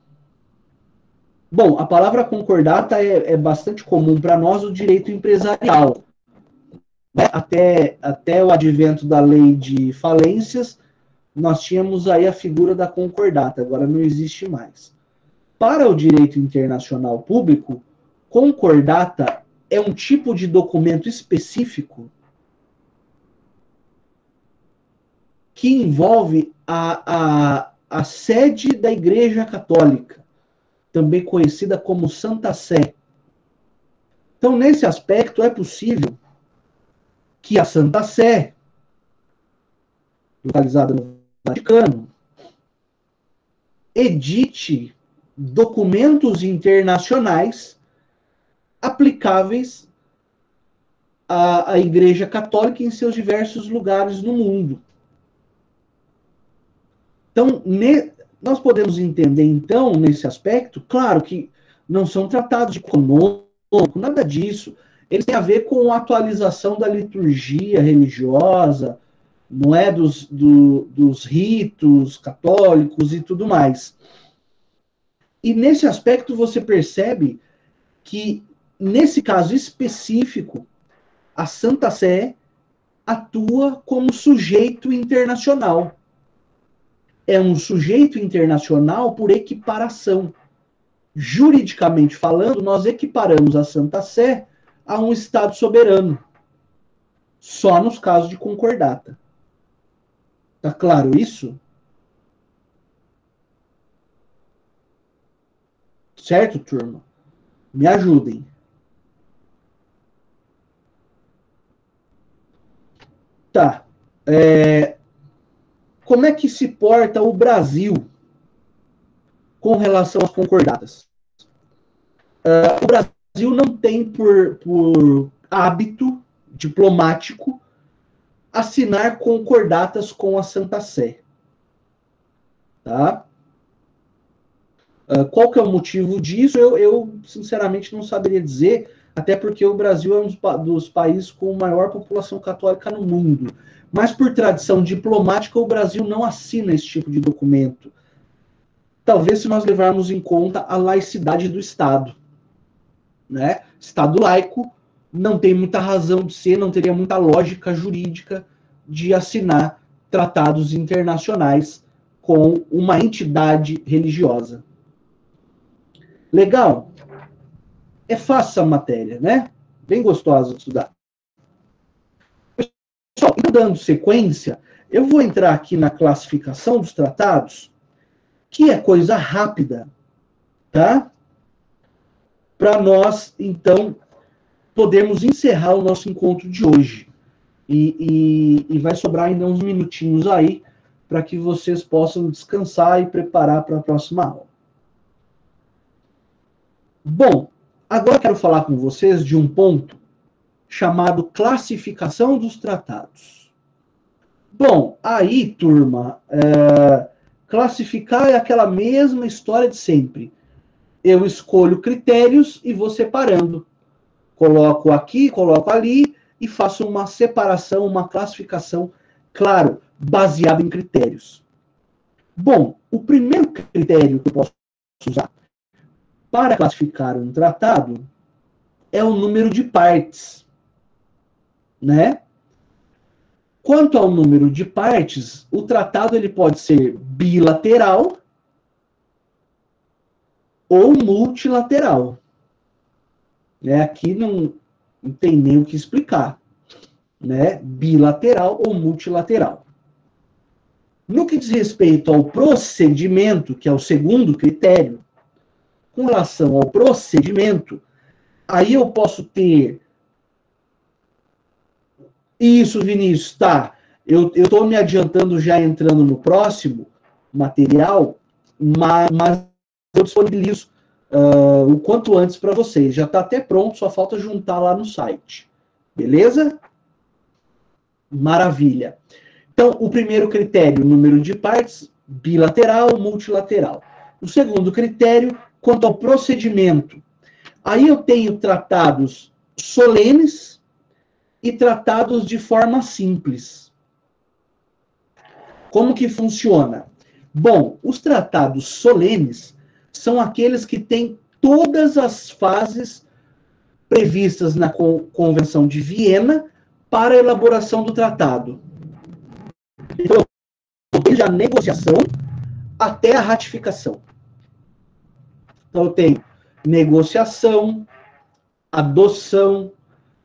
Bom, a palavra concordata é bastante comum para nós no direito empresarial. Né? Até o advento da lei de falências, nós tínhamos aí a figura da concordata, agora não existe mais. Para o direito internacional público, concordata é um tipo de documento específico que envolve a sede da Igreja Católica, também conhecida como Santa Sé. Então, nesse aspecto, é possível que a Santa Sé localizada no Vaticano, edite documentos internacionais aplicáveis à Igreja Católica em seus diversos lugares no mundo. Então, nós podemos entender, então, nesse aspecto, claro que não são tratados econômicos, nada disso. Eles têm a ver com a atualização da liturgia religiosa, não é, dos ritos católicos e tudo mais. E nesse aspecto você percebe que, nesse caso específico, a Santa Sé atua como sujeito internacional. É um sujeito internacional por equiparação. Juridicamente falando, nós equiparamos a Santa Sé a um Estado soberano, só nos casos de concordata. Tá claro isso? Certo, turma? Me ajudem. Tá. Como é que se porta o Brasil com relação às concordatas? O Brasil não tem por hábito diplomático assinar concordatas com a Santa Sé. Tá? Qual que é o motivo disso? Eu sinceramente não saberia dizer, até porque o Brasil é um dos países com maior população católica no mundo. Mas por tradição diplomática, o Brasil não assina esse tipo de documento. Talvez se nós levarmos em conta a laicidade do Estado. Né? Estado laico não tem muita razão de ser, não teria muita lógica jurídica de assinar tratados internacionais com uma entidade religiosa. Legal? É fácil a matéria, né? Bem gostosa de estudar. Pessoal, dando sequência, eu vou entrar aqui na classificação dos tratados, que é coisa rápida, tá? Para nós, então, podermos encerrar o nosso encontro de hoje. E vai sobrar ainda uns minutinhos aí para que vocês possam descansar e preparar para a próxima aula. Bom, agora quero falar com vocês de um ponto chamado classificação dos tratados. Bom, aí, turma, classificar é aquela mesma história de sempre. Eu escolho critérios e vou separando. Coloco aqui, coloco ali e faço uma separação, uma classificação, claro, baseada em critérios. Bom, o primeiro critério que eu posso usar para classificar um tratado é o número de partes, né? Quanto ao número de partes, o tratado ele pode ser bilateral ou multilateral. Aqui não tem nem o que explicar. Né? Bilateral ou multilateral. No que diz respeito ao procedimento, que é o segundo critério, com relação ao procedimento, aí eu posso ter... Isso, Vinícius, tá. Eu estou me adiantando já entrando no próximo material, mas eu disponibilizo o quanto antes para vocês. Já está até pronto, só falta juntar lá no site. Beleza? Maravilha. Então, o primeiro critério, número de partes, bilateral, multilateral. O segundo critério, quanto ao procedimento. Aí eu tenho tratados solenes e tratados de forma simples. Como que funciona? Bom, os tratados solenes são aqueles que têm todas as fases previstas na Convenção de Viena para a elaboração do tratado. Então, desde a negociação até a ratificação. Então, eu tenho negociação, adoção,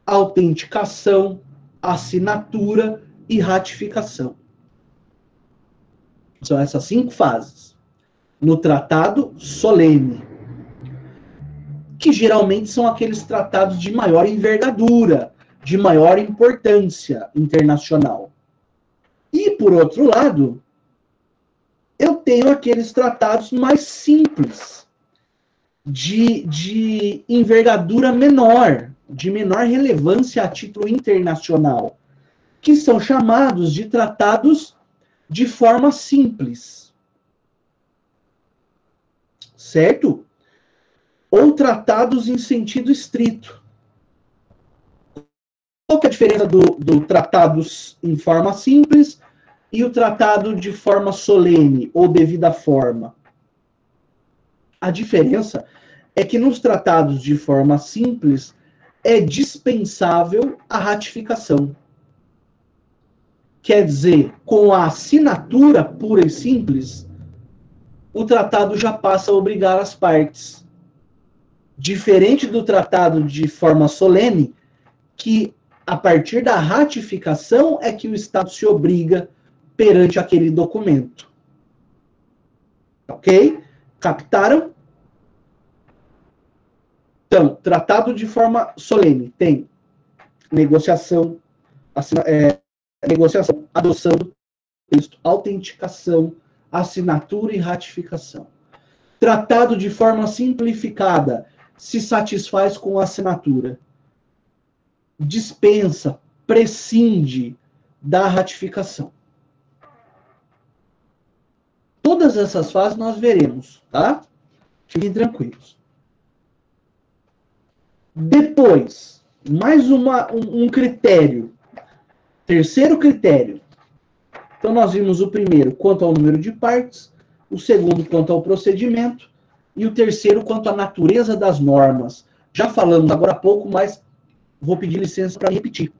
autenticação, assinatura e ratificação. São essas 5 fases. No tratado solene, que geralmente são aqueles tratados de maior envergadura, de maior importância internacional. E por outro lado, eu tenho aqueles tratados mais simples, de envergadura menor, de menor relevância a título internacional, que são chamados de tratados de forma simples. Certo? Ou tratados em sentido estrito. Qual que é a diferença do tratados em forma simples e o tratado de forma solene ou devida forma? A diferença é que nos tratados de forma simples é dispensável a ratificação. Quer dizer, com a assinatura pura e simples, o tratado já passa a obrigar as partes. Diferente do tratado de forma solene, que a partir da ratificação é que o Estado se obriga perante aquele documento. Ok? Captaram? Então, tratado de forma solene tem negociação, negociação, adoção do texto, autenticação, assinatura e ratificação. Tratado de forma simplificada se satisfaz com a assinatura. Dispensa, prescinde da ratificação. Todas essas fases nós veremos, tá? Fiquem tranquilos. Depois, mais um critério. Terceiro critério. Então, nós vimos o primeiro quanto ao número de partes, o segundo quanto ao procedimento, e o terceiro quanto à natureza das normas. Já falamos agora há pouco, mas vou pedir licença para repetir.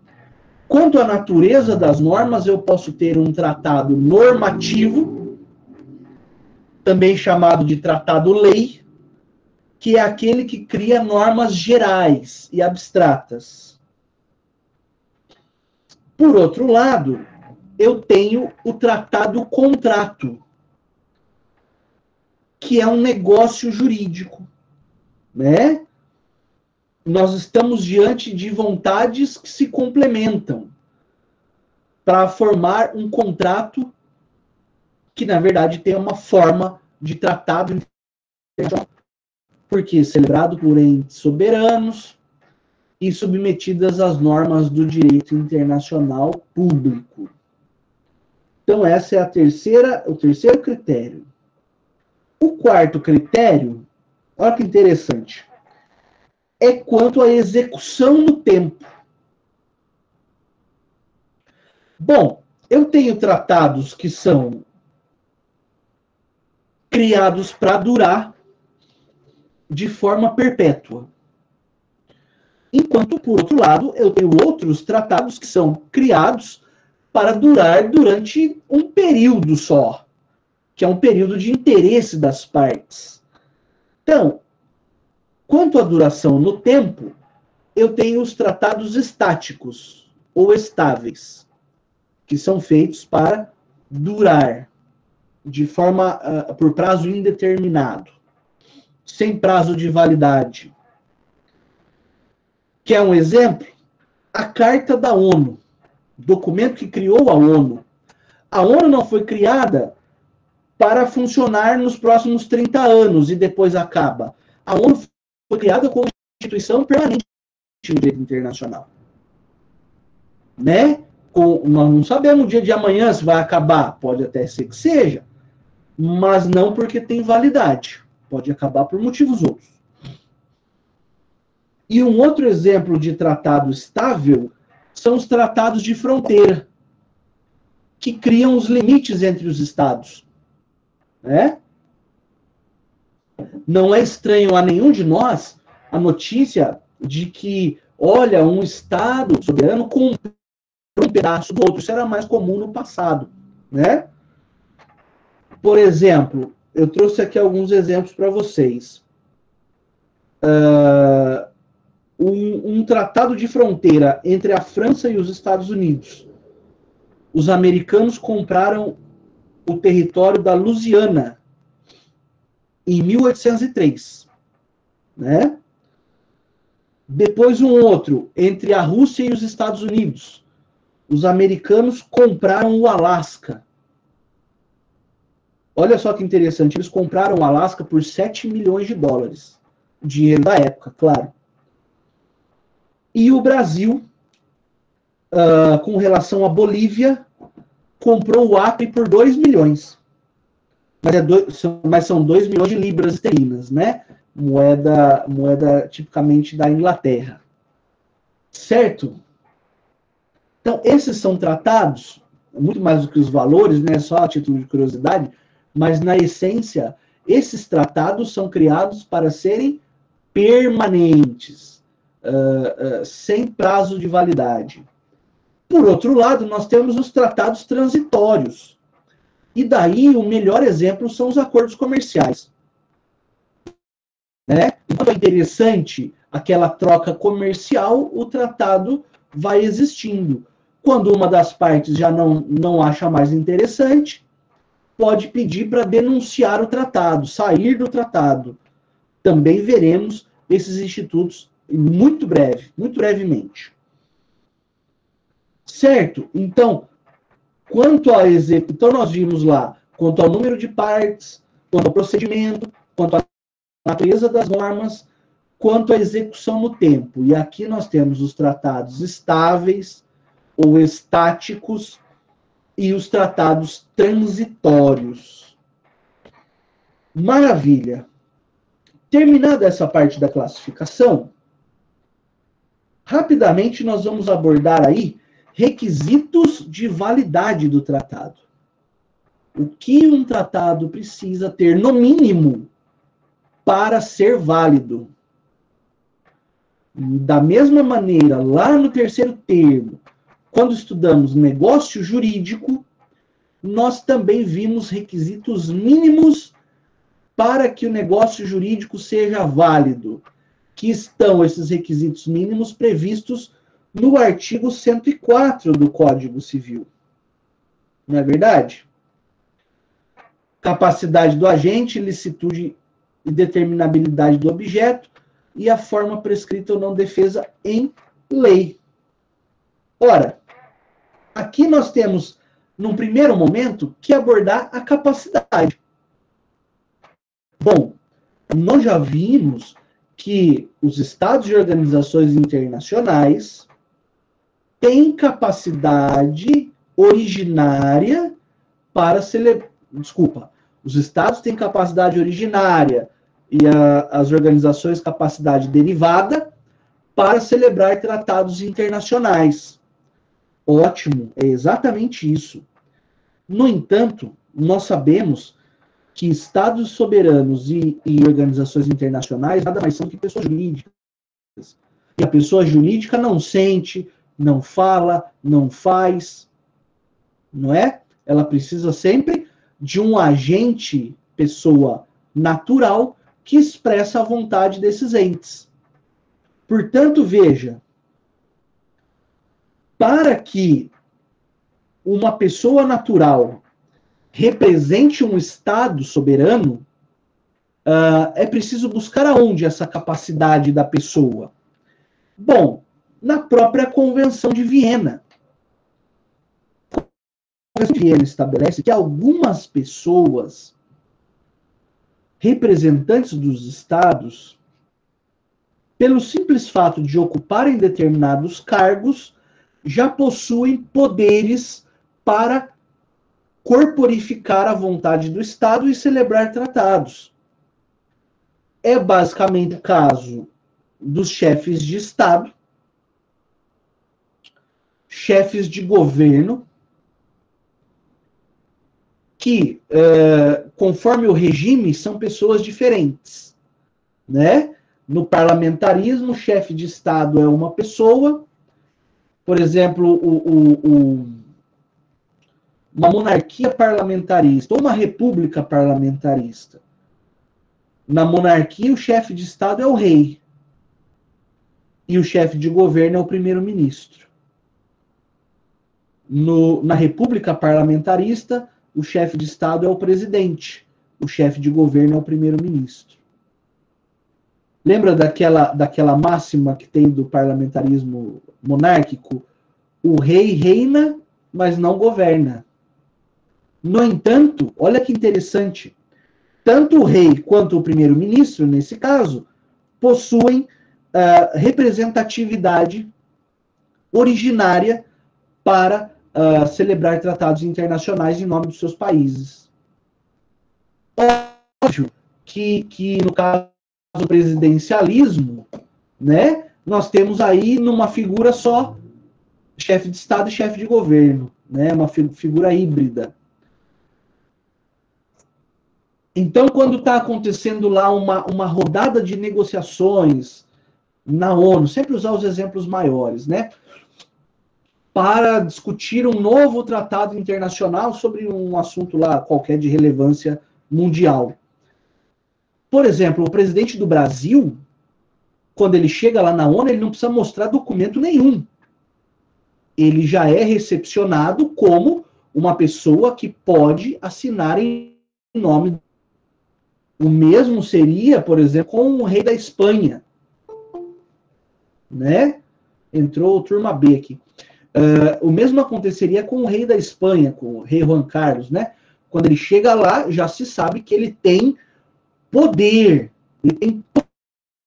Quanto à natureza das normas, eu posso ter um tratado normativo, também chamado de tratado-lei, que é aquele que cria normas gerais e abstratas. Por outro lado, eu tenho o tratado-contrato, que é um negócio jurídico, né? Nós estamos diante de vontades que se complementam para formar um contrato que, na verdade, tem uma forma de tratado internacional, porque é celebrado por entes soberanos e submetidas às normas do direito internacional público. Então, essa é o terceiro critério. O quarto critério, olha que interessante, é quanto à execução no tempo. Bom, eu tenho tratados que são criados para durar de forma perpétua. Enquanto, por outro lado, eu tenho outros tratados que são criados para durar durante um período só, que é um período de interesse das partes. Então, quanto à duração no tempo, eu tenho os tratados estáticos ou estáveis, que são feitos para durar de forma por prazo indeterminado, sem prazo de validade. Quer um exemplo? A Carta da ONU, documento que criou a ONU. A ONU não foi criada para funcionar nos próximos 30 anos e depois acaba. A ONU foi criada como instituição permanente no direito internacional. Né? Nós não sabemos o dia de amanhã se vai acabar. Pode até ser que seja, mas não porque tem validade. Pode acabar por motivos outros. E um outro exemplo de tratado estável são os tratados de fronteira, que criam os limites entre os estados. Né? Não é estranho a nenhum de nós a notícia de que, olha, um estado soberano comprou um pedaço do outro. Isso era mais comum no passado. Né? Por exemplo, eu trouxe aqui alguns exemplos para vocês. Um tratado de fronteira entre a França e os Estados Unidos. Os americanos compraram o território da Louisiana em 1803. Né? Depois um outro, entre a Rússia e os Estados Unidos. os americanos compraram o Alasca. Olha só que interessante, eles compraram o Alasca por 7 milhões de dólares. Dinheiro da época, claro. E o Brasil, com relação à Bolívia, comprou o Acre por 2 milhões. Mas são 2 milhões de libras esterlinas, né? Moeda tipicamente da Inglaterra. Certo? Então, esses são tratados, muito mais do que os valores, né? Só a título de curiosidade, mas na essência, esses tratados são criados para serem permanentes, sem prazo de validade. Por outro lado, nós temos os tratados transitórios. E daí, o melhor exemplo são os acordos comerciais. Né? Enquanto é interessante aquela troca comercial, o tratado vai existindo. Quando uma das partes já não acha mais interessante, pode pedir para denunciar o tratado, sair do tratado. Também veremos esses institutos muito brevemente. Certo? Então, então nós vimos lá, quanto ao número de partes, quanto ao procedimento, quanto à natureza das normas, quanto à execução no tempo. E aqui nós temos os tratados estáveis ou estáticos e os tratados transitórios. Maravilha. Terminada essa parte da classificação, rapidamente nós vamos abordar aí requisitos de validade do tratado. O que um tratado precisa ter, no mínimo, para ser válido. Da mesma maneira, lá no terceiro termo, quando estudamos negócio jurídico, nós também vimos requisitos mínimos para que o negócio jurídico seja válido, que estão esses requisitos mínimos previstos no artigo 104 do Código Civil. Não é verdade? Capacidade do agente, licitude e determinabilidade do objeto e a forma prescrita ou não defesa em lei. Ora, aqui nós temos, num primeiro momento, que abordar a capacidade. Bom, nós já vimos que os estados e organizações internacionais têm capacidade originária para celebrar. Desculpa, os estados têm capacidade originária e as organizações capacidade derivada para celebrar tratados internacionais. Ótimo, é exatamente isso. No entanto, nós sabemos que estados soberanos e organizações internacionais nada mais são que pessoas jurídicas. E a pessoa jurídica não sente, não fala, não faz, não é? Ela precisa sempre de um agente, pessoa natural, que expressa a vontade desses entes. Portanto, veja, para que uma pessoa natural represente um Estado soberano, é preciso buscar aonde essa capacidade da pessoa? Bom, na própria Convenção de Viena. A Convenção de Viena estabelece que algumas pessoas, representantes dos Estados, pelo simples fato de ocuparem determinados cargos, já possuem poderes para corporificar a vontade do Estado e celebrar tratados. É basicamente o caso dos chefes de Estado, chefes de governo, que, conforme o regime, são pessoas diferentes, né? No parlamentarismo, o chefe de Estado é uma pessoa, por exemplo, uma monarquia parlamentarista ou uma república parlamentarista. Na monarquia, o chefe de Estado é o rei. E o chefe de governo é o primeiro-ministro. Na república parlamentarista, o chefe de Estado é o presidente. O chefe de governo é o primeiro-ministro. Lembra daquela máxima que tem do parlamentarismo monárquico? O rei reina, mas não governa. No entanto, olha que interessante, tanto o rei quanto o primeiro-ministro, nesse caso, possuem representatividade originária para celebrar tratados internacionais em nome dos seus países. Óbvio que no caso do presidencialismo, né, nós temos aí numa figura só chefe de Estado e chefe de governo, né, uma figura híbrida. Então, quando está acontecendo lá uma rodada de negociações na ONU, sempre usar os exemplos maiores, né, para discutir um novo tratado internacional sobre um assunto lá qualquer de relevância mundial. Por exemplo, o presidente do Brasil, quando ele chega lá na ONU, ele não precisa mostrar documento nenhum. Ele já é recepcionado como uma pessoa que pode assinar em nome. O mesmo seria, por exemplo, com o rei da Espanha, né? Entrou turma B aqui. O mesmo aconteceria com o rei da Espanha, com o rei Juan Carlos, né? Quando ele chega lá, já se sabe que ele tem poder, ele tem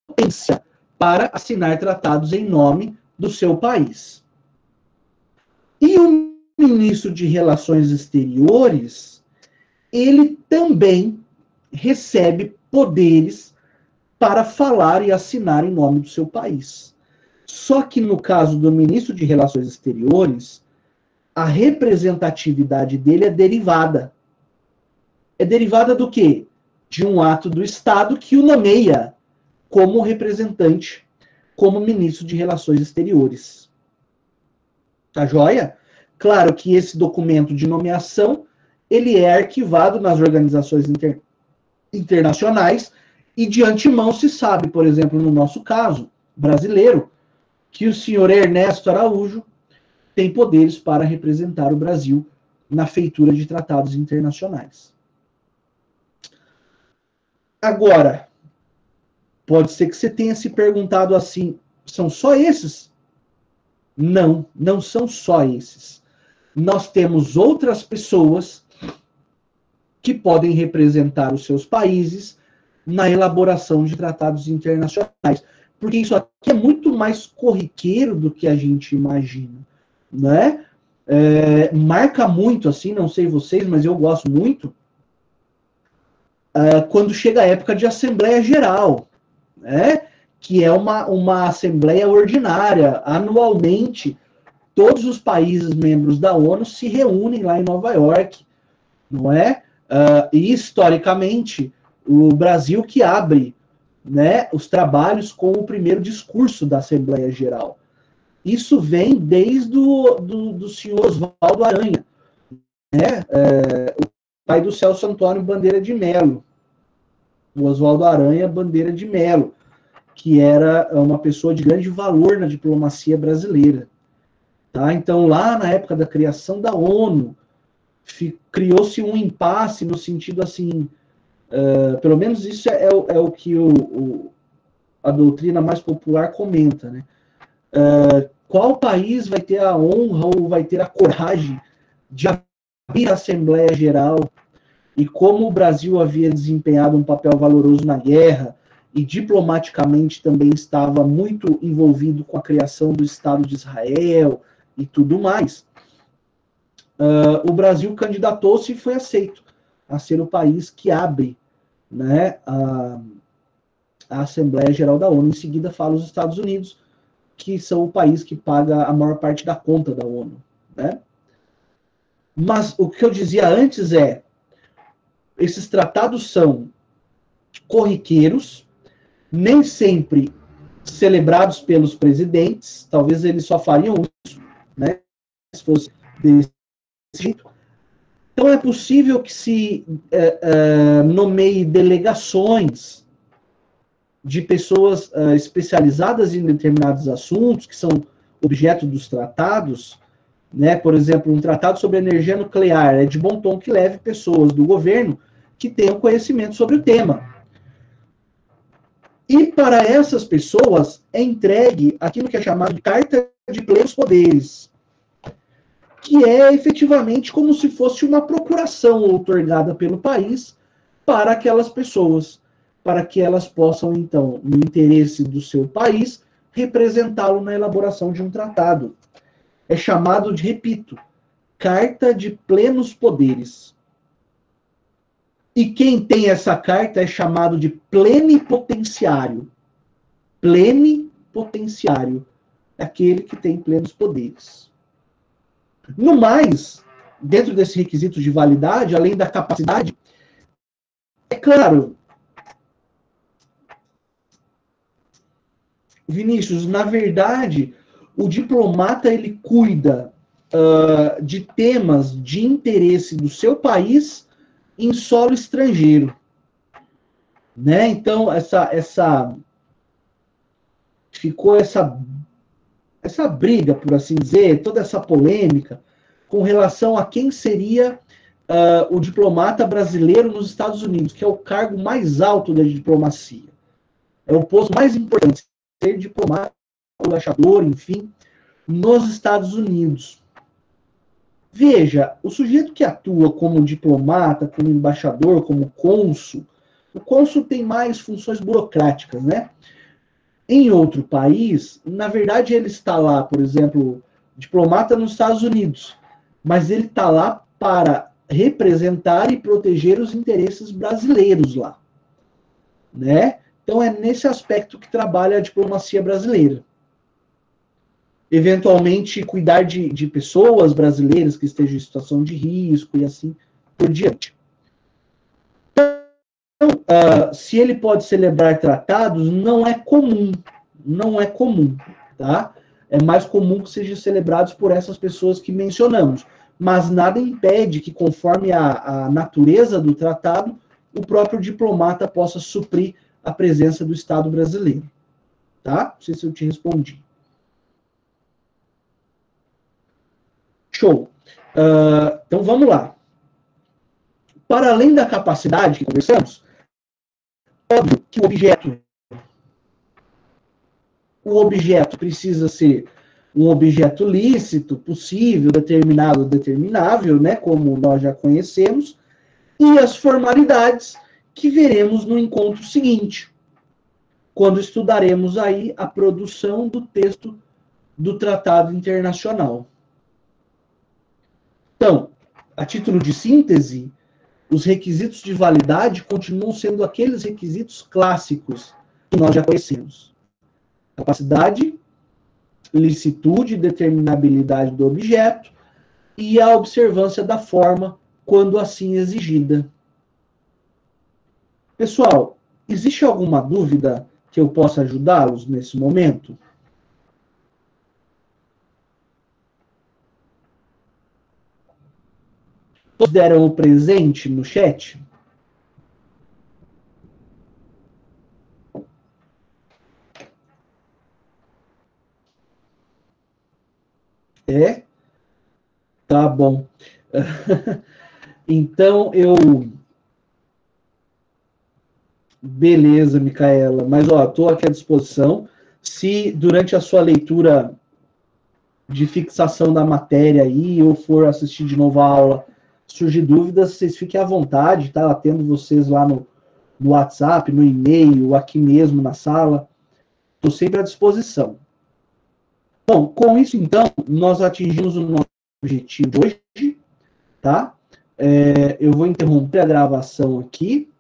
potência para assinar tratados em nome do seu país. E o ministro de Relações Exteriores, ele também recebe poderes para falar e assinar em nome do seu país. Só que no caso do ministro de Relações Exteriores, a representatividade dele é derivada. É derivada do quê? De um ato do Estado que o nomeia como representante, como ministro de Relações Exteriores. Tá joia? Claro que esse documento de nomeação, ele é arquivado nas organizações internacionais e de antemão se sabe, por exemplo, no nosso caso brasileiro, que o senhor Ernesto Araújo tem poderes para representar o Brasil na feitura de tratados internacionais. Agora, pode ser que você tenha se perguntado assim, são só esses? Não, não são só esses. Nós temos outras pessoas que podem representar os seus países na elaboração de tratados internacionais. Porque isso aqui é muito mais corriqueiro do que a gente imagina, né? Marca muito, assim, não sei vocês, mas eu gosto muito, quando chega a época de Assembleia Geral, né? Que é uma Assembleia Ordinária. Anualmente, todos os países membros da ONU se reúnem lá em Nova York, não é? E, historicamente, o Brasil que abre, né, os trabalhos com o primeiro discurso da Assembleia Geral. Isso vem desde do senhor Oswaldo Aranha, né, o pai do Celso Antônio Bandeira de Mello, o Oswaldo Aranha Bandeira de Mello, que era uma pessoa de grande valor na diplomacia brasileira. Tá? Então, lá na época da criação da ONU, criou-se um impasse no sentido assim, pelo menos isso é o que a doutrina mais popular comenta, né? Qual país vai ter a honra ou vai ter a coragem de abrir a Assembleia Geral? E como o Brasil havia desempenhado um papel valoroso na guerra e diplomaticamente também estava muito envolvido com a criação do Estado de Israel e tudo mais, o Brasil candidatou-se e foi aceito a ser o país que abre, né, a Assembleia Geral da ONU. Em seguida fala os Estados Unidos, que são o país que paga a maior parte da conta da ONU, né? Mas o que eu dizia antes esses tratados são corriqueiros, nem sempre celebrados pelos presidentes, talvez eles só fariam isso, né, se fosse desse jeito. Então é possível que se nomeie delegações de pessoas especializadas em determinados assuntos, que são objeto dos tratados, né? Por exemplo, um tratado sobre energia nuclear, é de bom tom que leve pessoas do governo que tenham conhecimento sobre o tema. E para essas pessoas é entregue aquilo que é chamado de carta de plenos poderes. que é efetivamente como se fosse uma procuração outorgada pelo país para aquelas pessoas, para que elas possam, então, no interesse do seu país, representá-lo na elaboração de um tratado. É chamado de, repito, Carta de Plenos Poderes. E quem tem essa carta é chamado de plenipotenciário. Plenipotenciário. É aquele que tem plenos poderes. No mais, dentro desse requisito de validade, além da capacidade, é claro, Vinícius, na verdade, o diplomata ele cuida de temas de interesse do seu país em solo estrangeiro, né? Então ficou essa briga, por assim dizer, toda essa polêmica com relação a quem seria o diplomata brasileiro nos Estados Unidos, que é o cargo mais alto da diplomacia. É o posto mais importante, ser diplomata, embaixador, enfim, nos Estados Unidos. Veja, o sujeito que atua como diplomata, como embaixador, como cônsul, o cônsul tem mais funções burocráticas, né? Em outro país, na verdade, ele está lá, por exemplo, diplomata nos Estados Unidos, mas ele está lá para representar e proteger os interesses brasileiros lá, né? Então é nesse aspecto que trabalha a diplomacia brasileira. Eventualmente, cuidar de pessoas brasileiras que estejam em situação de risco e assim por diante. Então, se ele pode celebrar tratados, não é comum, tá? É mais comum que sejam celebrados por essas pessoas que mencionamos, mas nada impede que, conforme a natureza do tratado, o próprio diplomata possa suprir a presença do Estado brasileiro, tá? Não sei se eu te respondi. Show. Então, vamos lá. Para além da capacidade que conversamos, óbvio que o objeto precisa ser um objeto lícito, possível, determinado, determinável, né, como nós já conhecemos, e as formalidades que veremos no encontro seguinte, quando estudaremos aí a produção do texto do Tratado Internacional. Então, a título de síntese, os requisitos de validade continuam sendo aqueles requisitos clássicos que nós já conhecemos. Capacidade, licitude e determinabilidade do objeto e a observância da forma quando assim exigida. Pessoal, existe alguma dúvida que eu possa ajudá-los nesse momento? Todos deram o presente no chat? É? Tá bom. Então, beleza, Micaela. Mas, ó, estou aqui à disposição. Se durante a sua leitura de fixação da matéria aí, ou for assistir de novo a aula, surgir dúvidas, vocês fiquem à vontade, tá? Atendo vocês lá no WhatsApp, no e-mail, aqui mesmo na sala. Estou sempre à disposição. Bom, com isso, então, nós atingimos o nosso objetivo de hoje, tá? Eu vou interromper a gravação aqui.